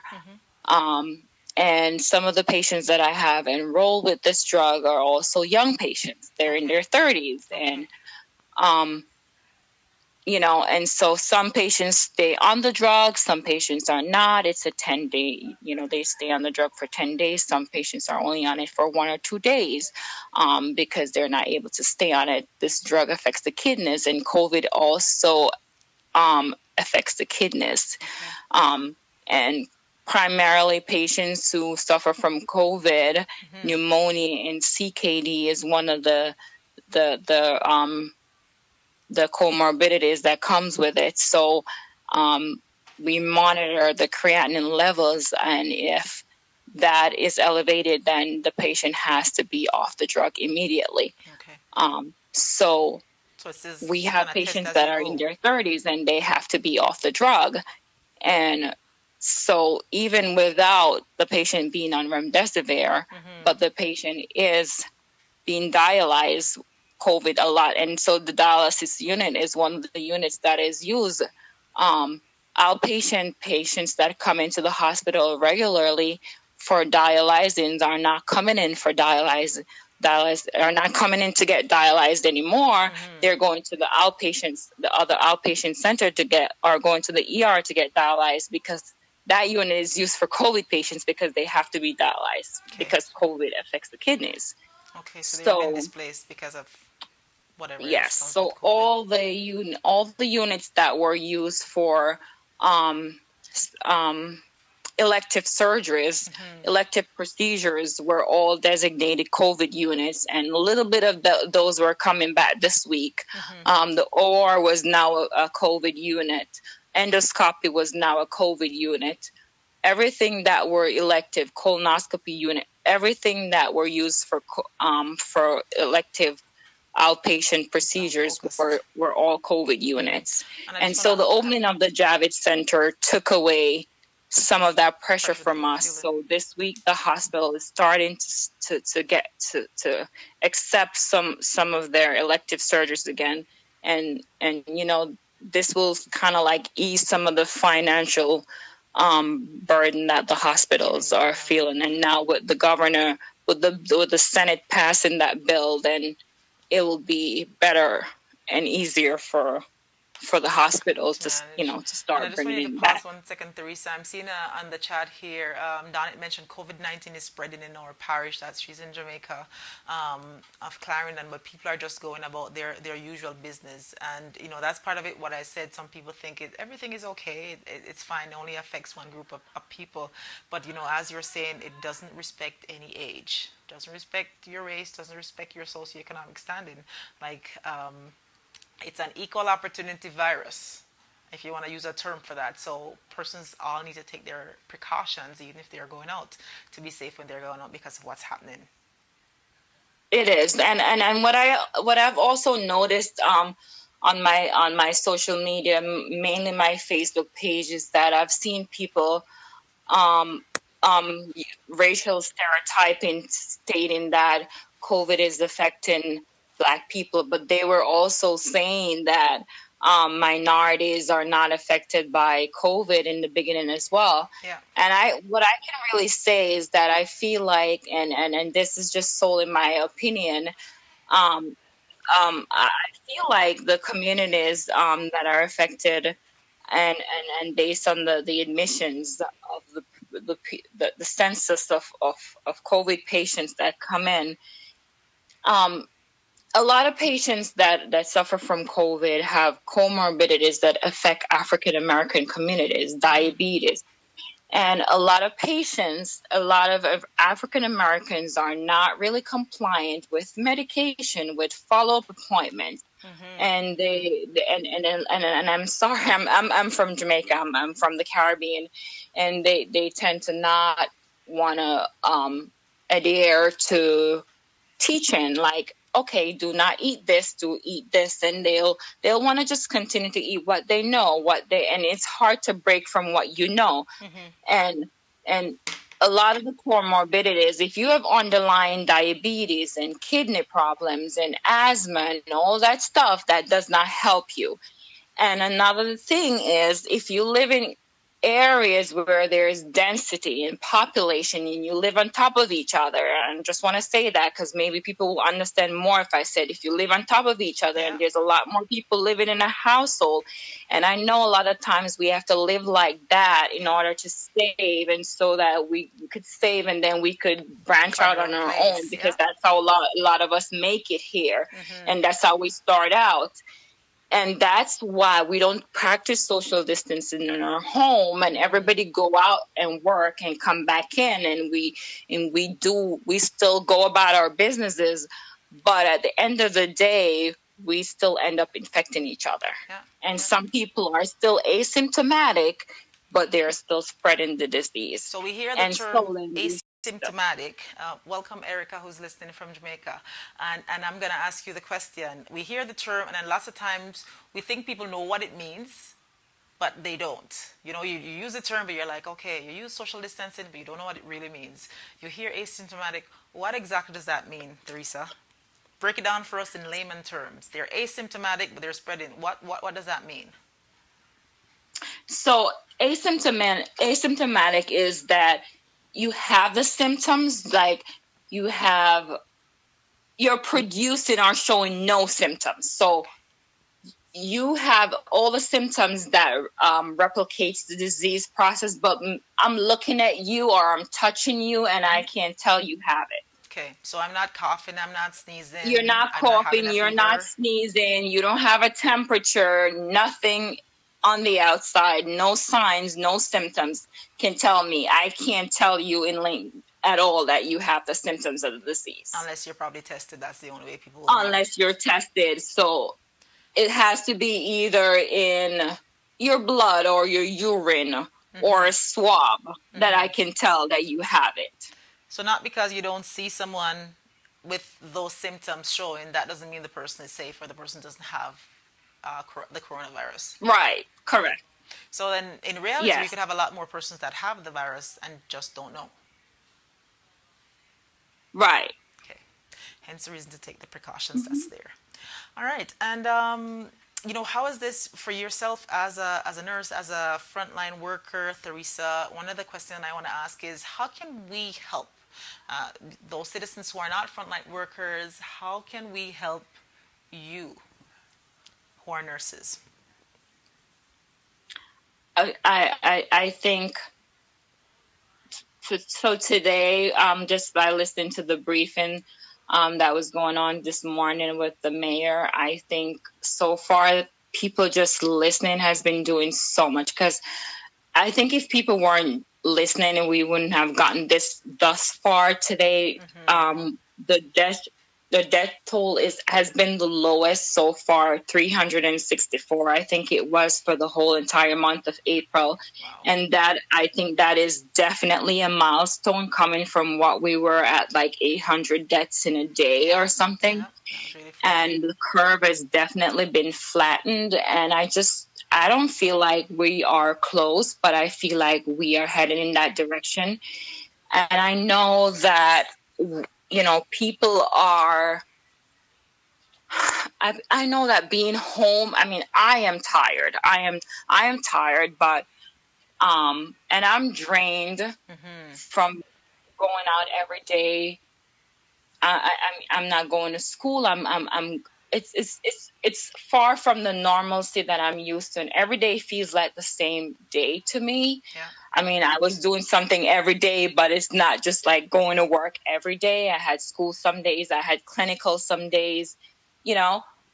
Speaker 3: And some of the patients that I have enrolled with this drug are also young patients. They're in their 30s. And, and so some patients stay on the drug, some patients are not. It's a 10-day, they stay on the drug for 10 days. Some patients are only on it for 1 or 2 days because they're not able to stay on it. This drug affects the kidneys, and COVID also affects the kidneys. And primarily patients who suffer from COVID, pneumonia, and CKD is one of the comorbidities that comes with it. So we monitor the creatinine levels, and if that is elevated, then the patient has to be off the drug immediately. So we have patients that are in their 30s and they have to be off the drug. And so even without the patient being on remdesivir, but the patient is being dialyzed COVID a lot. And so the dialysis unit is one of the units that is used. Outpatient patients that come into the hospital regularly for dialyzing are not coming in for are not coming in to get dialyzed anymore. They're going to the other outpatient center or going to the ER to get dialyzed, because that unit is used for COVID patients because they have to be dialyzed because COVID affects the kidneys.
Speaker 1: Okay, so they've been displaced because of whatever.
Speaker 3: Yes, so all the units that were used for elective surgeries, elective procedures were all designated COVID units, and a little bit of those were coming back this week. The OR was now a COVID unit. Endoscopy was now a COVID unit. Everything that were elective, colonoscopy unit, everything that were used for elective outpatient procedures were all COVID units. And so the opening of the Javits Center took away some of that pressure from us. So this week the hospital is starting to accept some of their elective surgeries again. and this will kind of like ease some of the financial burden that the hospitals are feeling. And now with the governor, with the Senate passing that bill, then it will be better and easier for the hospitals to
Speaker 1: And
Speaker 3: start
Speaker 1: I just
Speaker 3: bringing
Speaker 1: wanted to
Speaker 3: in
Speaker 1: pause
Speaker 3: back.
Speaker 1: 1 second, Teresa. I'm seeing on the chat here, Donnet mentioned COVID-19 is spreading in our parish. She's in Jamaica, of Clarendon, but people are just going about their usual business. And, that's part of it, what I said. Some people think everything is okay. It's fine. It only affects one group of people. But, as you're saying, it doesn't respect any age. Doesn't respect your race, doesn't respect your socioeconomic standing. Like, it's an equal opportunity virus, if you want to use a term for that. So persons all need to take their precautions, even if they're going out, to be safe when they're going out because of what's happening.
Speaker 3: It is, and what I've also noticed on my social media, mainly my Facebook page, is that I've seen people um, racial stereotyping, stating that COVID is affecting Black people, but they were also saying that minorities are not affected by COVID in the beginning as well.
Speaker 1: Yeah.
Speaker 3: And what I can really say is that I feel like, and this is just solely my opinion, I feel like the communities that are affected, and based on the admissions of the census of COVID patients that come in, a lot of patients that suffer from COVID have comorbidities that affect African American communities, diabetes. And a lot of patients, a lot of African Americans are not really compliant with medication, with follow-up appointments. And and I'm sorry, I'm from Jamaica, I'm from the Caribbean, and they tend to not want to adhere to teaching, like, okay, do not eat this, do eat this, and they'll want to just continue to eat what they know, and it's hard to break from what you know. And a lot of the comorbidities, if you have underlying diabetes and kidney problems and asthma and all that stuff, that does not help you. And another thing is, if you live in areas where there's density and population and you live on top of each other, and just want to say that because maybe people will understand more if I said, if you live on top of each other, and there's a lot more people living in a household, and I know a lot of times we have to live like that in order to save, and so that we could save and then we could branch out on our own, because that's how a lot of us make it here, and that's how we start out. And that's why we don't practice social distancing in our home, and everybody go out and work and come back in, and we still go about our businesses, but at the end of the day, we still end up infecting each other. And some people are still asymptomatic, but they're still spreading the disease.
Speaker 1: So we hear the term asymptomatic. Welcome, Erica, who's listening from Jamaica. And I'm going to ask you the question. We hear the term, and then lots of times we think people know what it means, but they don't. You use the term, but you're like, okay, you use social distancing, but you don't know what it really means. You hear asymptomatic. What exactly does that mean, Teresa? Break it down for us in layman terms. They're asymptomatic, but they're spreading. What does that mean?
Speaker 3: So asymptomatic is that you have the symptoms, like you're producing or showing no symptoms. So you have all the symptoms that replicates the disease process, but I'm looking at you or I'm touching you and I can't tell you have it.
Speaker 1: Okay, so I'm not coughing, I'm not sneezing.
Speaker 3: You're not coughing, you're not sneezing, you don't have a temperature, nothing on the outside, no signs, no symptoms can tell me. I can't tell you at all that you have the symptoms of the disease.
Speaker 1: Unless you're probably tested, that's the only way people will
Speaker 3: Unless you're tested. So it has to be either in your blood or your urine or a swab that I can tell that you have it.
Speaker 1: So not because you don't see someone with those symptoms showing, that doesn't mean the person is safe or the person doesn't have the coronavirus.
Speaker 3: Right, correct.
Speaker 1: So then in reality, we could have a lot more persons that have the virus and just don't know.
Speaker 3: Right.
Speaker 1: Okay. Hence the reason to take the precautions that's there. All right. And how is this for yourself as a nurse, as a frontline worker, Theresa? One of the questions I want to ask is how can we help uh, those citizens who are not frontline workers? How can we help you who are nurses?
Speaker 3: I think so today, just by listening to the briefing that was going on this morning with the mayor, I think so far people just listening has been doing so much, because I think if people weren't listening and we wouldn't have gotten this thus far today, the death toll has been the lowest so far, 364. I think it was for the whole entire month of April.
Speaker 1: Wow.
Speaker 3: And that, I think that is definitely a milestone, coming from what we were at, like 800 deaths in a day or something.
Speaker 1: Yeah, that's really
Speaker 3: And the curve has definitely been flattened. And I don't feel like we are close, but I feel like we are heading in that direction. And I know that, people are, I know that being home, I mean, I am tired. I am tired, but, and I'm drained from going out every day. I'm not going to school. It's far from the normalcy that I'm used to. And every day feels like the same day to me.
Speaker 1: Yeah.
Speaker 3: I mean, I was doing something every day, but it's not just like going to work every day. I had school some days, I had clinical some days,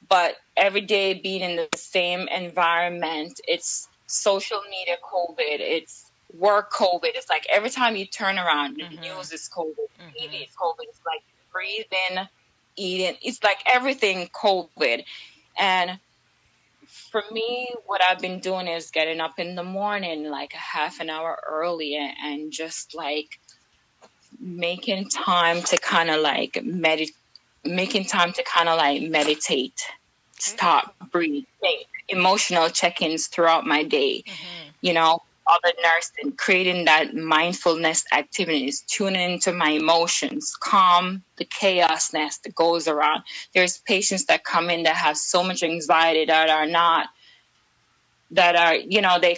Speaker 3: but every day being in the same environment. It's social media COVID, it's work COVID. It's like every time you turn around, the news is COVID, TV is COVID. It's like breathing, eating. It's like everything COVID. And for me, what I've been doing is getting up in the morning like a half an hour early and just like making time to kind of like meditate, stop, breathe, think, emotional check-ins throughout my day. Other nursing, creating that mindfulness activities, tuning into my emotions, calm the chaosness that goes around. There's patients that come in that have so much anxiety they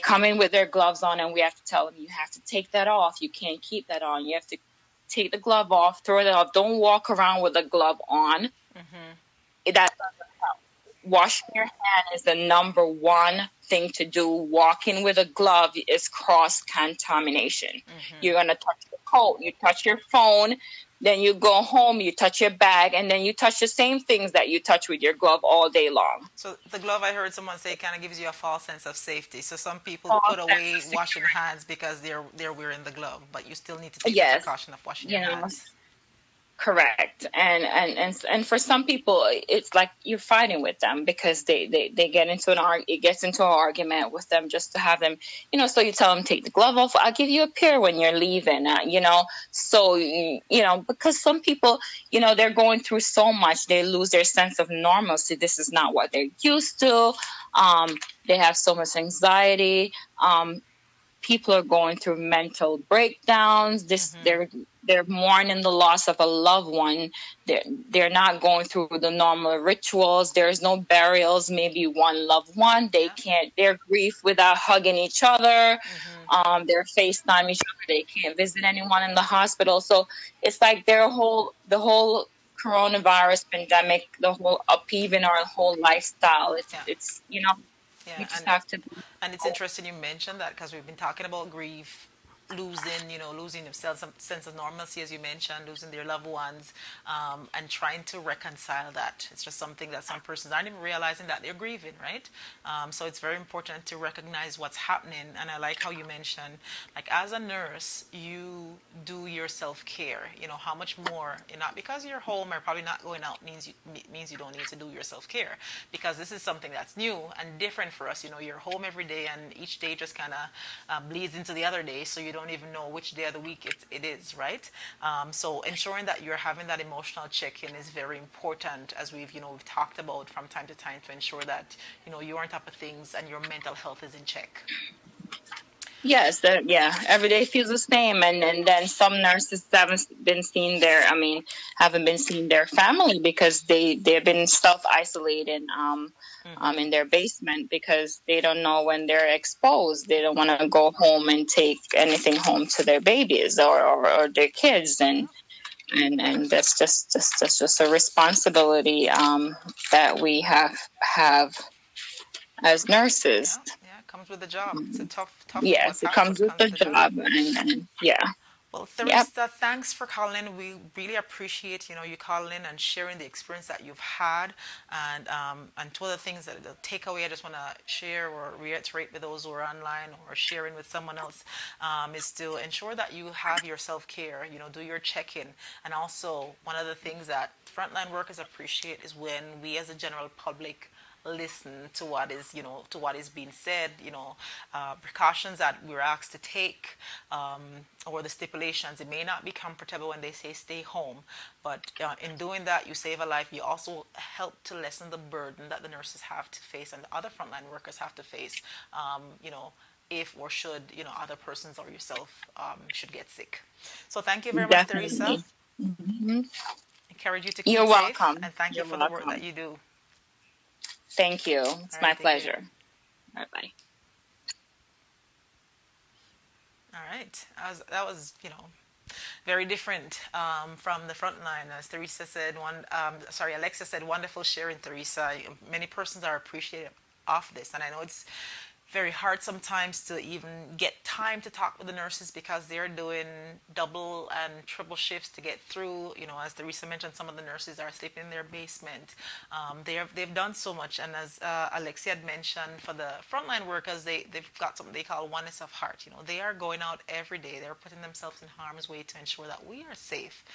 Speaker 3: come in with their gloves on, and we have to tell them, you have to take that off. You can't keep that on. You have to take the glove off, throw it off. Don't walk around with a glove on. That doesn't help. Washing your hand is the number one thing to do. Walking with a glove is cross-contamination. You're going to touch the coat, you touch your phone, then you go home, you touch your bag, and then you touch the same things that you touch with your glove all day long.
Speaker 1: So the glove, I heard someone say, kind of gives you a false sense of safety. So some people put away washing hands because they're wearing the glove, but you still need to take the precaution of washing your hands.
Speaker 3: Correct. And for some people, it's like you're fighting with them because they get into it gets into an argument with them just to have them, so you tell them, take the glove off. I'll give you a pair when you're leaving, so, because some people, they're going through so much, they lose their sense of normalcy. This is not what they're used to. They have so much anxiety. People are going through mental breakdowns. They're mourning the loss of a loved one. They're not going through the normal rituals. There's no burials. Maybe one loved one. They can't. Their grief without hugging each other. They're FaceTime each other. They can't visit anyone in the hospital. So it's like the whole coronavirus pandemic, the whole upheaving our whole lifestyle. It's you just have to.
Speaker 1: And it's interesting you mentioned that, because we've been talking about grief, losing themselves, some sense of normalcy, as you mentioned, losing their loved ones, and trying to reconcile that. It's just something that some persons aren't even realizing that they're grieving, right? So it's very important to recognize what's happening. And I like how you mentioned, like, as a nurse, you do your self-care. How much more, not because you're home or probably not going out means you don't need to do your self-care, because this is something that's new and different for us. You're home every day, and each day just kind of bleeds into the other day, so you don't even know which day of the week it is, right? So ensuring that you're having that emotional check-in is very important, as we've talked about from time to time, to ensure that you're on top of things and your mental health is in check.
Speaker 3: Yes, yeah, every day feels the same, and then some nurses haven't been seeing their family because they've been self isolating in their basement because they don't know when they're exposed. They don't want to go home and take anything home to their babies or their kids, and that's just a responsibility that we have as nurses.
Speaker 1: Yeah, yeah, it comes with the job. It's a tough
Speaker 3: Yes, it
Speaker 1: patch, but
Speaker 3: comes
Speaker 1: it
Speaker 3: with
Speaker 1: comes
Speaker 3: the
Speaker 1: with the job.
Speaker 3: job, and yeah,
Speaker 1: Well,
Speaker 3: yep,
Speaker 1: Theresa, thanks for calling. We really appreciate you calling and sharing the experience that you've had, and two other things that the takeaway I just want to share or reiterate with those who are online or sharing with someone else is to ensure that you have your self care. Do your check in, and also one of the things that frontline workers appreciate is when we as a general public listen to what is being said, precautions that we're asked to take, or the stipulations. It may not be comfortable when they say stay home, but in doing that you save a life. You also help to lessen the burden that the nurses have to face and the other frontline workers have to face, if or should other persons or yourself should get sick. So thank you very much, Theresa.
Speaker 3: definitely. Hmm.
Speaker 1: Encourage you to
Speaker 3: You're
Speaker 1: keep safe,
Speaker 3: welcome.
Speaker 1: and thank you
Speaker 3: You're
Speaker 1: for the work that
Speaker 3: welcome.
Speaker 1: you do.
Speaker 3: Thank you.
Speaker 1: All
Speaker 3: It's my
Speaker 1: right, take care.
Speaker 3: pleasure. Bye bye.
Speaker 1: All right. That was very different from the front line. As Teresa said, Alexa said, wonderful sharing, Teresa. Many persons are appreciative of this. And I know it's very hard sometimes to even get time to talk with the nurses because they're doing double and triple shifts to get through. As Teresa mentioned, some of the nurses are sleeping in their basement. They've done so much, and as Alexia had mentioned, for the frontline workers, they've got something they call oneness of heart. They are going out every day. They're putting themselves in harm's way to ensure that we are safe.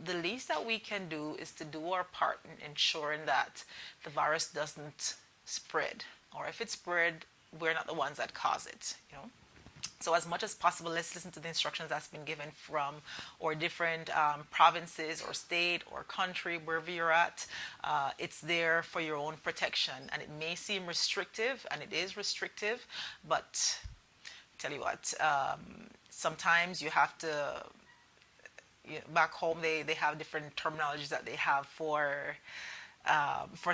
Speaker 1: The least that we can do is to do our part in ensuring that the virus doesn't spread, or if it spread, we're not the ones that cause it. So as much as possible, let's listen to the instructions that's been given from or different provinces or state or country, wherever you're at. It's there for your own protection, and it may seem restrictive, and it is restrictive, but tell you what, sometimes you have to, back home they have different terminologies that they have for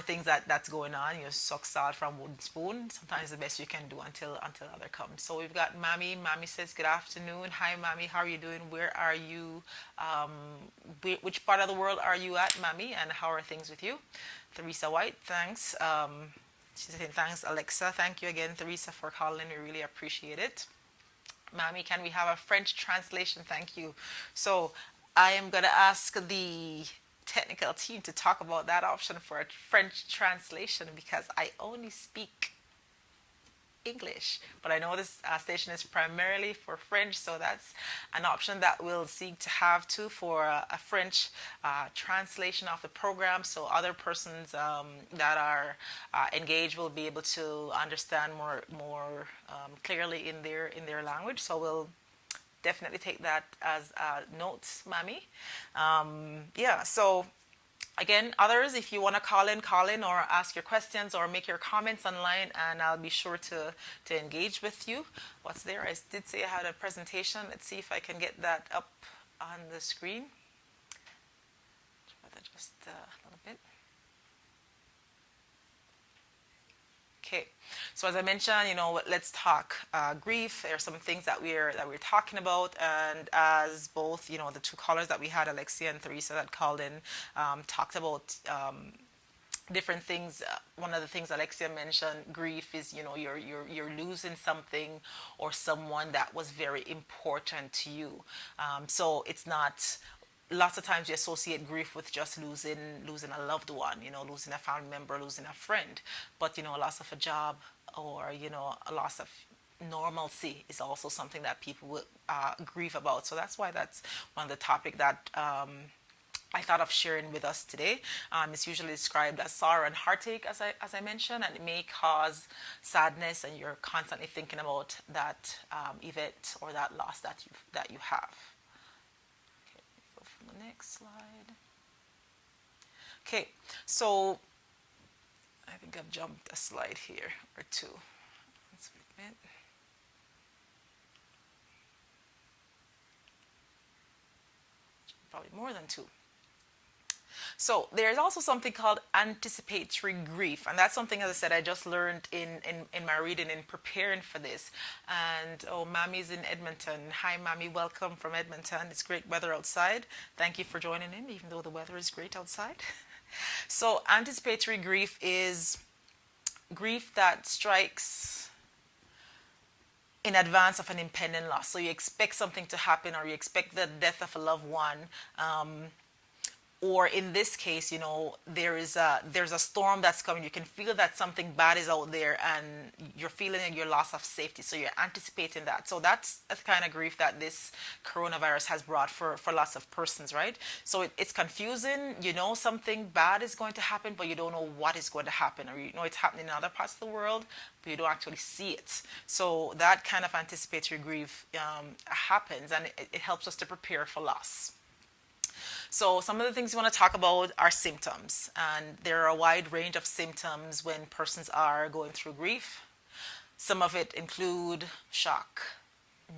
Speaker 1: things that's going on. You suck salt from wooden spoon. Sometimes the best you can do until other comes. So we've got Mammy. Mammy says good afternoon. Hi, Mammy. How are you doing? Where are you? Which part of the world are you at, Mammy? And how are things with you? Theresa White, thanks. She's saying thanks, Alexa. Thank you again, Theresa, for calling. We really appreciate it. Mammy, can we have a French translation? Thank you. So I am going to ask the technical team to talk about that option for a French translation because I only speak English, but I know this station is primarily for French, so that's an option that we'll seek to have too for a French translation of the program, so other persons that are engaged will be able to understand more clearly in their language. So we'll definitely take that as notes, Mammy. Yeah, so again, others, if you want to call in or ask your questions or make your comments online, and I'll be sure to engage with you. What's there? I did say I had a presentation. Let's see if I can get that up on the screen. Try that just a little bit. Okay, so as I mentioned, let's talk grief. There are some things that we're talking about, and as both, the two callers that we had, Alexia and Theresa, that called in, talked about different things. One of the things Alexia mentioned, grief is, you're losing something or someone that was very important to you. So it's not. Lots of times you associate grief with just losing a loved one, losing a family member, losing a friend, but a loss of a job or a loss of normalcy is also something that people will grieve about. So that's one of the topic that I thought of sharing with us today. It's usually described as sorrow and heartache, as I mentioned, and it may cause sadness, and you're constantly thinking about that event or that loss that you have. The next slide. Okay, so I think I've jumped a slide here or two. Let's wait a minute. probably more than two. So there's also something called anticipatory grief, and that's something, as I said, I just learned in my reading in preparing for this. And oh, Mammy's in Edmonton. Hi, Mammy. Welcome from Edmonton. It's great weather outside. Thank you for joining in, even though the weather is great outside. So anticipatory grief is grief that strikes in advance of an impending loss. So you expect something to happen, or you expect the death of a loved one, or in this case, there's a storm that's coming. You can feel that something bad is out there, and you're feeling your loss of safety. So you're anticipating that. So that's a kind of grief that this coronavirus has brought for lots of persons, right? So it's confusing. You know something bad is going to happen, but you don't know what is going to happen, or you know it's happening in other parts of the world, but you don't actually see it. So that kind of anticipatory grief happens, and it helps us to prepare for loss. So some of the things we want to talk about are symptoms, and there are a wide range of symptoms when persons are going through grief. Some of it include shock,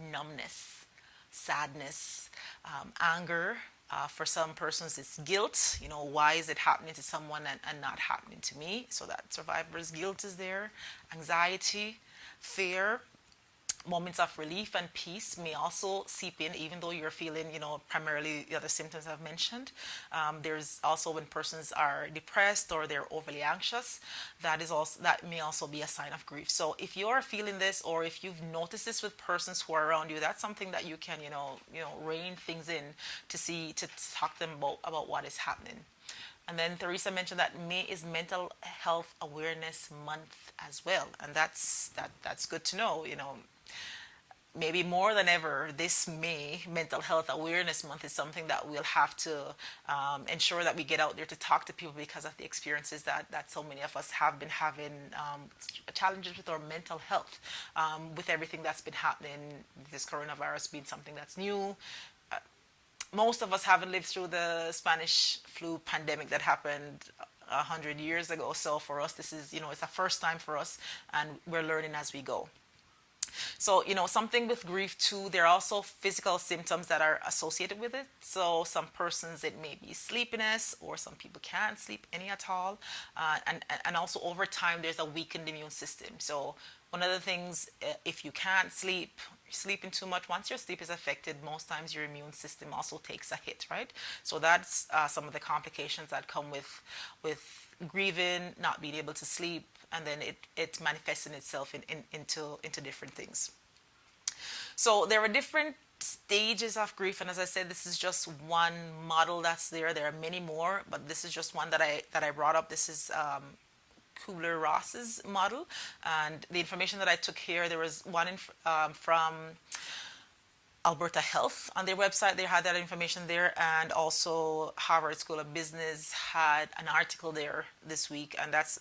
Speaker 1: numbness, sadness, anger. For some persons, it's guilt. You know, why is it happening to someone and not happening to me? So that survivor's guilt is there. Anxiety, fear, moments of relief and peace may also seep in, even though you're feeling, primarily the other symptoms I've mentioned. There's also when persons are depressed or they're overly anxious, that may also be a sign of grief. So if you're feeling this, or if you've noticed this with persons who are around you, that's something that you can, rein things in to talk to them about what is happening. And then Teresa mentioned that May is Mental Health Awareness Month as well, and that's good to know. Maybe more than ever, this May, Mental Health Awareness Month, is something that we'll have to ensure that we get out there to talk to people, because of the experiences that so many of us have been having, challenges with our mental health, with everything that's been happening, this coronavirus being something that's new. Most of us haven't lived through the Spanish flu pandemic that happened 100 years ago. So for us, this is, it's a first time for us, and we're learning as we go. So, something with grief too, there are also physical symptoms that are associated with it. So some persons, it may be sleepiness, or some people can't sleep any at all. And also over time, there's a weakened immune system. So one of the things, if you can't sleep, you're sleeping too much, once your sleep is affected, most times your immune system also takes a hit, right? So that's some of the complications that come with grieving, not being able to sleep, and then it manifesting itself into different things. So there are different stages of grief, and as I said, this is just one model that's there. There are many more, but this is just one that I brought up. This is Kubler-Ross's model, and the information that I took here, there was one from Alberta Health on their website. They had that information there, and also Harvard School of Business had an article there this week, and that's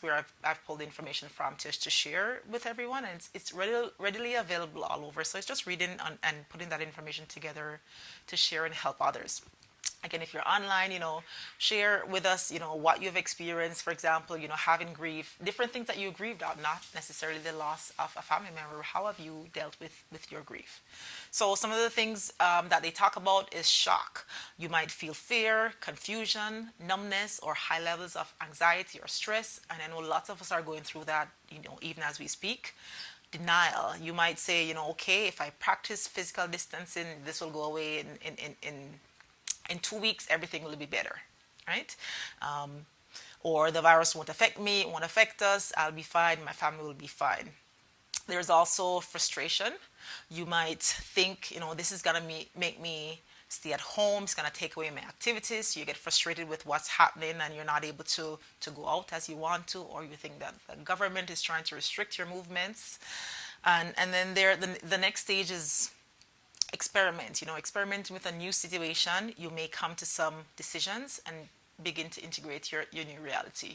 Speaker 1: where I've pulled the information from to share with everyone, and it's readily available all over. So it's just reading and putting that information together to share and help others. Again, if you're online, share with us, what you've experienced. For example, having grief, different things that you grieved out, not necessarily the loss of a family member. How have you dealt with your grief? So some of the things that they talk about is shock. You might feel fear, confusion, numbness, or high levels of anxiety or stress. And I know lots of us are going through that, even as we speak. Denial. You might say, okay, if I practice physical distancing, this will go away in 2 weeks, everything will be better, right? Or the virus won't affect me, it won't affect us, I'll be fine, my family will be fine. There's also frustration. You might think, this is going to make me stay at home, it's going to take away my activities. You get frustrated with what's happening, and you're not able to go out as you want to, or you think that the government is trying to restrict your movements. And then the next stage is experiment. Experimenting with a new situation, you may come to some decisions and begin to integrate your new reality.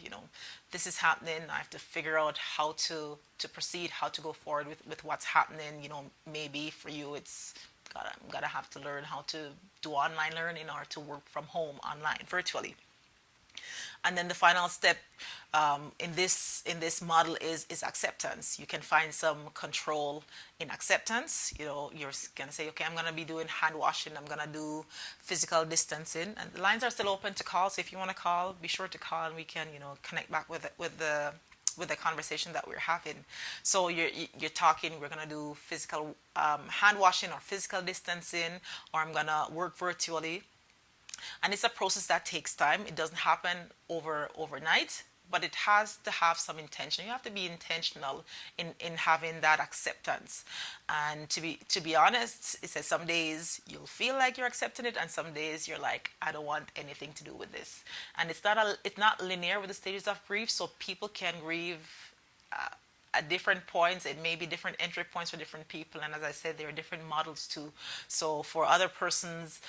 Speaker 1: This is happening, I have to figure out how to proceed, how to go forward with what's happening. Maybe for you it's I'm gonna have to learn how to do online learning, or to work from home online virtually. And then the final step in this model is acceptance. You can find some control in acceptance. You're gonna say, okay, I'm gonna be doing hand washing, I'm gonna do physical distancing, and the lines are still open to call. So if you want to call, be sure to call, and we can connect back with the conversation that we're having. So you're talking, we're gonna do physical hand washing or physical distancing, or I'm gonna work virtually. And it's a process that takes time. It doesn't happen overnight, but it has to have some intention. You have to be intentional in having that acceptance. And to be honest, it says some days you'll feel like you're accepting it, and some days you're like, I don't want anything to do with this. And it's not linear with the stages of grief, so people can grieve at different points. It may be different entry points for different people, and as I said, there are different models too. So for other persons,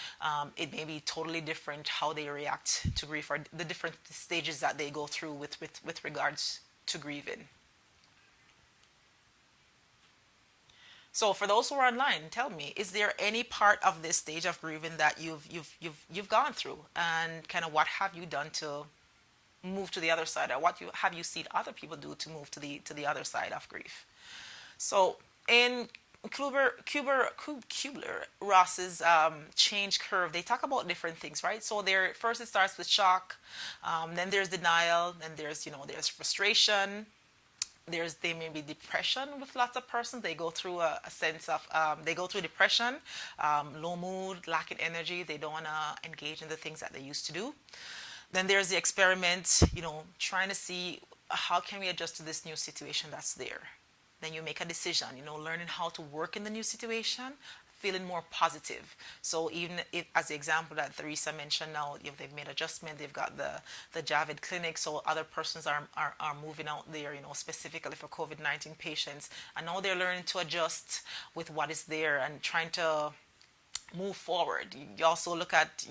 Speaker 1: it may be totally different how they react to grief, or the different stages that they go through with regards to grieving. So for those who are online, tell me, is there any part of this stage of grieving that you've gone through, and kind of what have you done to move to the other side, or what have you seen other people do to move to the other side of grief? So in Kubler-Ross's change curve, they talk about different things, right? So there, first it starts with shock, then there's denial, then there's frustration. There may be depression with lots of persons. They go through a sense of they go through depression, low mood, lacking energy. They don't want to engage in the things that they used to do. Then there's the experiment, trying to see how can we adjust to this new situation that's there. Then you make a decision, learning how to work in the new situation, feeling more positive. So even if, as the example that Theresa mentioned, now they've made adjustment, they've got the Javid clinic, so other persons are moving out there, specifically for COVID-19 patients. And now they're learning to adjust with what is there and trying to move forward. You also look at,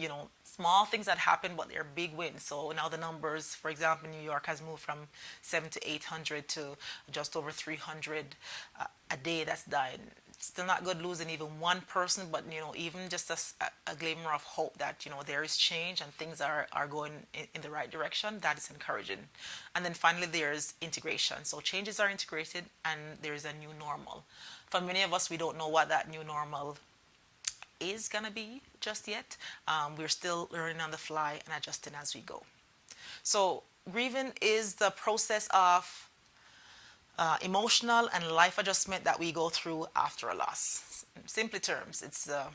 Speaker 1: small things that happen, but they're big wins. So now the numbers, for example, New York has moved from 700 to 800 to just over 300 a day that's dying. Still not good losing even one person, but even just a glimmer of hope that there is change and things are going in the right direction. That is encouraging. And then finally there's integration. So changes are integrated, and there is a new normal. For many of us, we don't know what that new normal is going to be just yet. We're still learning on the fly and adjusting as we go. So grieving is the process of emotional and life adjustment that we go through after a loss. In simple terms, it's the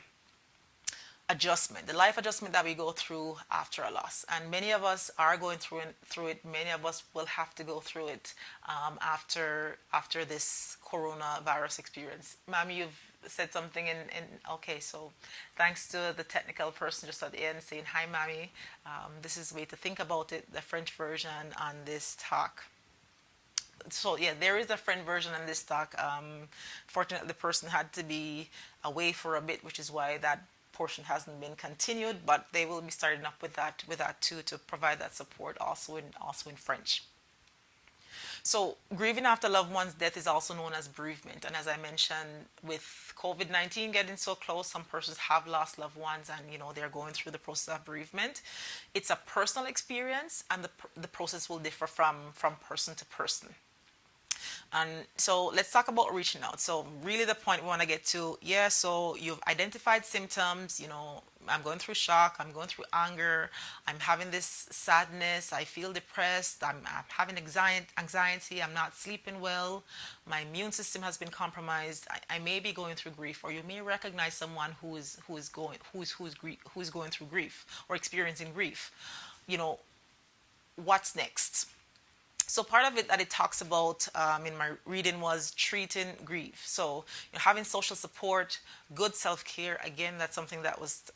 Speaker 1: adjustment, the life adjustment that we go through after a loss. And many of us are going through it. Many of us will have to go through it after this coronavirus experience. Mami, you've said something in okay, so thanks to the technical person just at the end saying, hi Mami, this is the way to think about it, the French version on this talk. So yeah, there is a French version on this talk. Fortunately, the person had to be away for a bit, which is why that portion hasn't been continued, but they will be starting up with that too, to provide that support also in French. So grieving after loved one's death is also known as bereavement. And as I mentioned, with COVID-19 getting so close, some persons have lost loved ones, and they're going through the process of bereavement. It's a personal experience, and the process will differ from person to person. And so let's talk about reaching out. So really the point we want to get to, so you've identified symptoms, I'm going through shock, I'm going through anger, I'm having this sadness, I feel depressed, I'm having anxiety, I'm not sleeping well, my immune system has been compromised, I may be going through grief. Or you may recognize someone who is going through grief or experiencing grief. What's next? So part of it that it talks about in my reading was treating grief. So having social support, good self-care. Again, that's something that was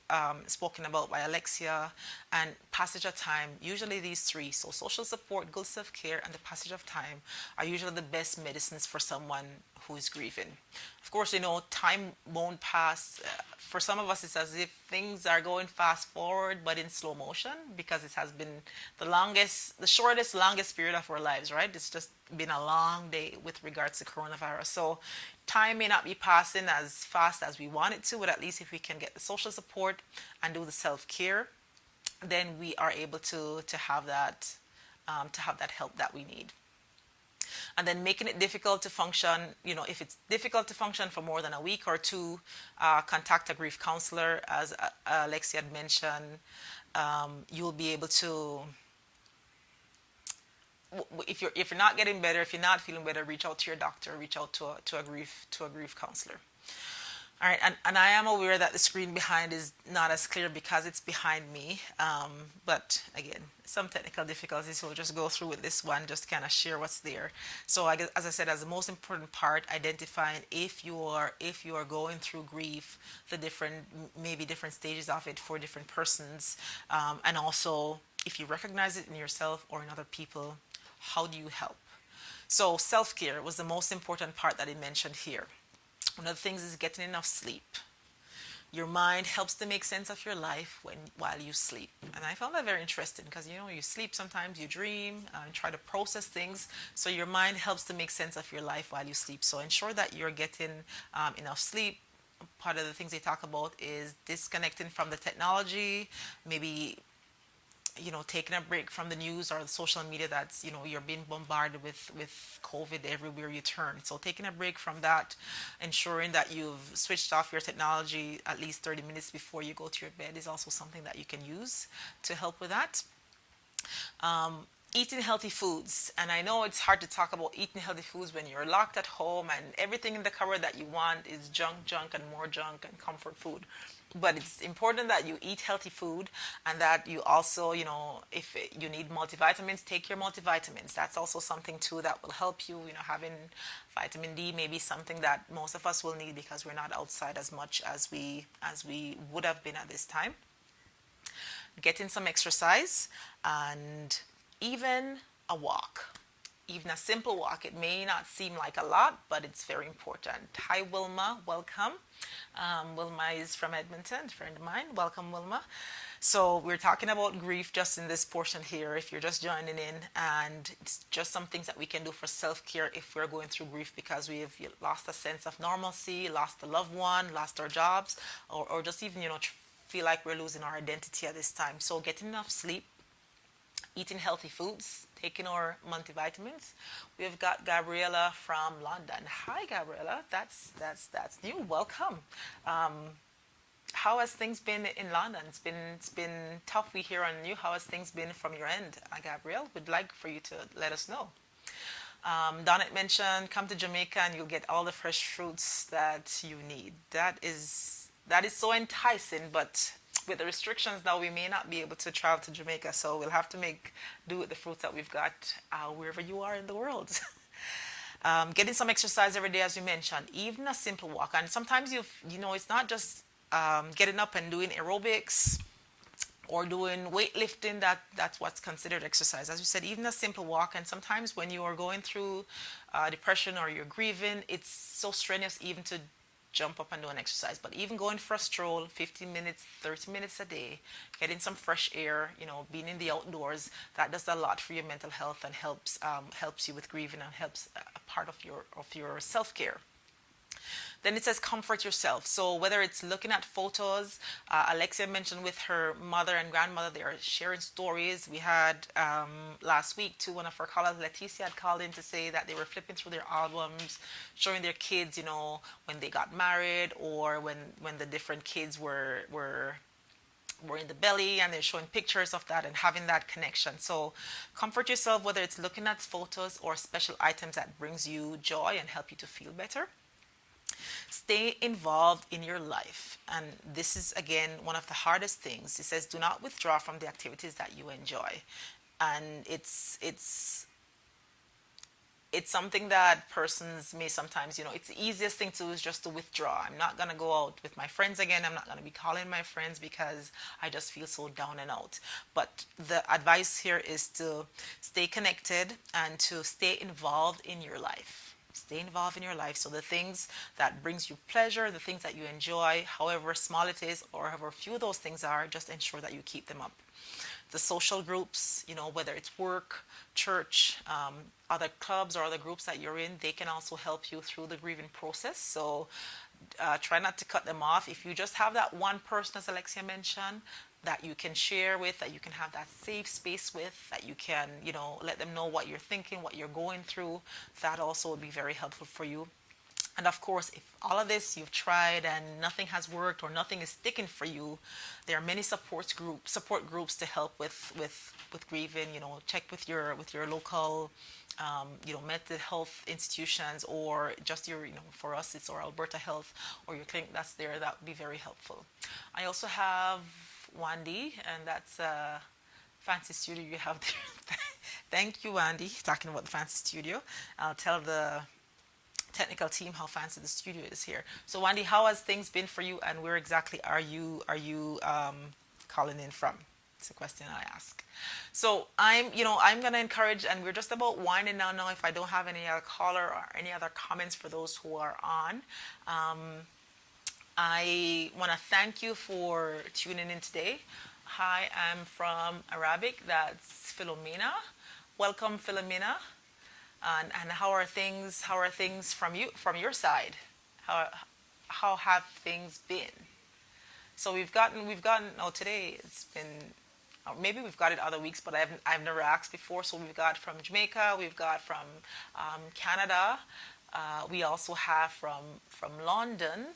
Speaker 1: spoken about by Alexia, and passage of time. Usually these three, so social support, good self-care, and the passage of time, are usually the best medicines for someone who is grieving. Of course, time won't pass. For some of us, it's as if things are going fast forward, but in slow motion, because it has been the shortest, longest period of our lives, right? It's just been a long day with regards to coronavirus. So time may not be passing as fast as we want it to, but at least if we can get the social support and do the self-care, then we are able to have that help that we need. And then making it difficult to function, if it's difficult to function for more than a week or two, contact a grief counselor, as Alexia had mentioned. You'll be able to, if you're not getting better, if you're not feeling better, reach out to your doctor, reach out to a grief counselor. All right, and I am aware that the screen behind is not as clear because it's behind me. But again, some technical difficulties, so we'll just go through with this one, just kind of share what's there. So I guess, as I said, as the most important part, identifying if you are going through grief, the different, maybe different stages of it for different persons, and also if you recognize it in yourself or in other people, how do you help? So self-care was the most important part that he mentioned here. One of the things is getting enough sleep. Your mind helps to make sense of your life while you sleep. And I found that very interesting because, you sleep sometimes, you dream, and try to process things. So your mind helps to make sense of your life while you sleep. So ensure that you're getting enough sleep. Part of the things they talk about is disconnecting from the technology, maybe taking a break from the news or the social media that's, you're being bombarded with COVID everywhere you turn. So taking a break from that, ensuring that you've switched off your technology at least 30 minutes before you go to your bed is also something that you can use to help with that. Eating healthy foods. And I know it's hard to talk about eating healthy foods when you're locked at home and everything in the cupboard that you want is junk, and more junk and comfort food. But it's important that you eat healthy food and that you also, if you need multivitamins, take your multivitamins. That's also something too that will help you, having vitamin D may be something that most of us will need because we're not outside as much as we would have been at this time. Getting some exercise and even a walk. Even a simple walk. It may not seem like a lot, but it's very important. Hi, Wilma. Welcome. Wilma is from Edmonton, a friend of mine. Welcome, Wilma. So we're talking about grief just in this portion here, if you're just joining in, and it's just some things that we can do for self-care if we're going through grief because we've lost a sense of normalcy, lost a loved one, lost our jobs, or just even, feel like we're losing our identity at this time. So getting enough sleep, eating healthy foods, taking our multivitamins. We've got Gabriella from London. Hi, Gabriella. That's new. Welcome. How has things been in London? It's been tough. We hear on you. How has things been from your end, Gabrielle? We'd like for you to let us know. Donnet mentioned, come to Jamaica and you'll get all the fresh fruits that you need. That is so enticing, but with the restrictions now, we may not be able to travel to Jamaica, so we'll have to make do with the fruits that we've got wherever you are in the world. Getting some exercise every day, as you mentioned, even a simple walk. And sometimes it's not just getting up and doing aerobics or doing weightlifting that's what's considered exercise. As you said, even a simple walk. And sometimes when you are going through depression or you're grieving, it's so strenuous even to jump up and do an exercise. But even going for a stroll, 15 minutes, 30 minutes a day, getting some fresh air, being in the outdoors, that does a lot for your mental health and helps you with grieving and helps a part of your self-care. Then it says comfort yourself. So whether it's looking at photos, Alexia mentioned with her mother and grandmother, they are sharing stories. We had last week too, one of her callers, Leticia, had called in to say that they were flipping through their albums, showing their kids, when they got married or when the different kids were in the belly, and they're showing pictures of that and having that connection. So comfort yourself, whether it's looking at photos or special items that brings you joy and help you to feel better. Stay involved in your life. And this is, again, one of the hardest things. It says, do not withdraw from the activities that you enjoy. And it's something that persons may sometimes, it's the easiest thing to do is just to withdraw. I'm not going to go out with my friends again. I'm not going to be calling my friends because I just feel so down and out. But the advice here is to stay connected and to stay involved in your life. Stay involved in your life. So the things that brings you pleasure, the things that you enjoy, however small it is or however few those things are, just ensure that you keep them up. The social groups, whether it's work, church, other clubs or other groups that you're in, they can also help you through the grieving process. So try not to cut them off. If you just have that one person, as Alexia mentioned, that you can share with, that you can have that safe space with, that you can, let them know what you're thinking, what you're going through. That also would be very helpful for you. And of course, if all of this you've tried and nothing has worked or nothing is sticking for you, there are many support groups to help with grieving. Check with your local mental health institutions, or just your, for us it's our Alberta Health or your clinic that's there. That would be very helpful. I also have Wandy, and that's a fancy studio you have there. Thank you, Wandy. Talking about the fancy studio, I'll tell the technical team how fancy the studio is here. So Wandy, how has things been for you, and where exactly are you calling in from? It's a question I ask. So I'm gonna encourage, and we're just about winding down now. If I don't have any other caller or any other comments for those who are on, I want to thank you for tuning in today. Hi, I'm from Arabic. That's Philomena. Welcome, Philomena. And how are things? How are things from your side? How have things been? So we've gotten. Oh, today it's been. Maybe we've got it other weeks, but I've never asked before. So we've got from Jamaica. We've got from Canada. We also have from London.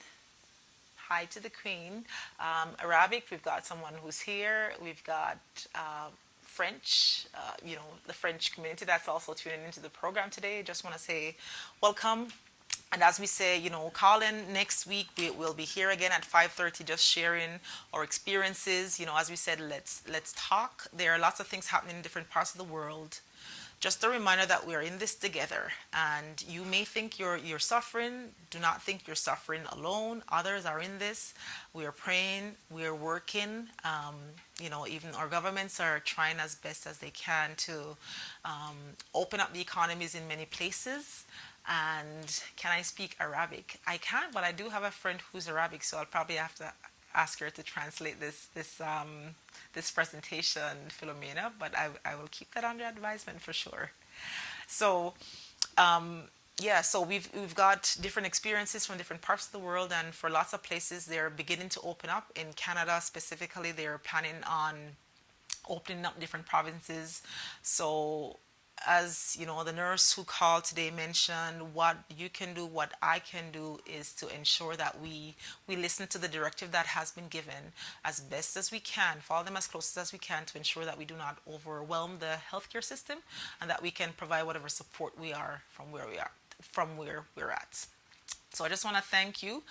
Speaker 1: Hi to the Queen. Arabic. We've got someone who's here. We've got. French, the French community that's also tuning into the program today. Just want to say welcome. And as we say, call in next week. We'll be here again at 5:30, just sharing our experiences. As we said, let's talk. There are lots of things happening in different parts of the world. Just a reminder that we're in this together, and you may think you're suffering. Do not think you're suffering alone. Others are in this. We are praying. We are working. Even our governments are trying as best as they can to open up the economies in many places. And can I speak Arabic? I can, but I do have a friend who's Arabic, so I'll probably have to ask her to translate this presentation, Philomena. But I will keep that under advisement for sure. So so we've got different experiences from different parts of the world, and for lots of places they're beginning to open up. In Canada specifically, they're planning on opening up different provinces. So as the nurse who called today mentioned, what you can do, what I can do, is to ensure that we listen to the directive that has been given as best as we can, follow them as close as we can, to ensure that we do not overwhelm the healthcare system, and that we can provide whatever support we are from where we're at. So I just want to thank you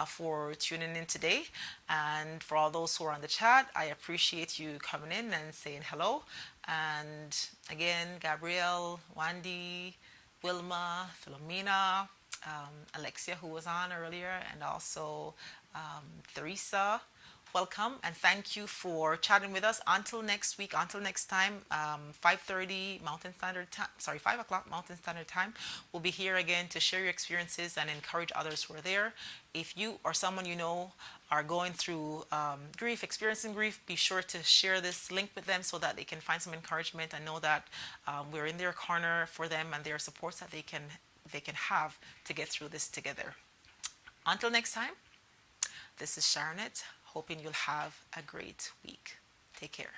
Speaker 1: for tuning in today. And for all those who are on the chat, I appreciate you coming in and saying hello. And again, Gabrielle, Wandy, Wilma, Philomena, Alexia, who was on earlier, and also Theresa. Welcome, and thank you for chatting with us. Until next week, until next time, 5:30 Mountain Standard Time. 5 o'clock Mountain Standard Time. We'll be here again to share your experiences and encourage others who are there. If you or someone you know are going through experiencing grief, be sure to share this link with them so that they can find some encouragement and know that we're in their corner for them, and there are supports that they can have to get through this together. Until next time, this is Sharonette. Hoping you'll have a great week. Take care.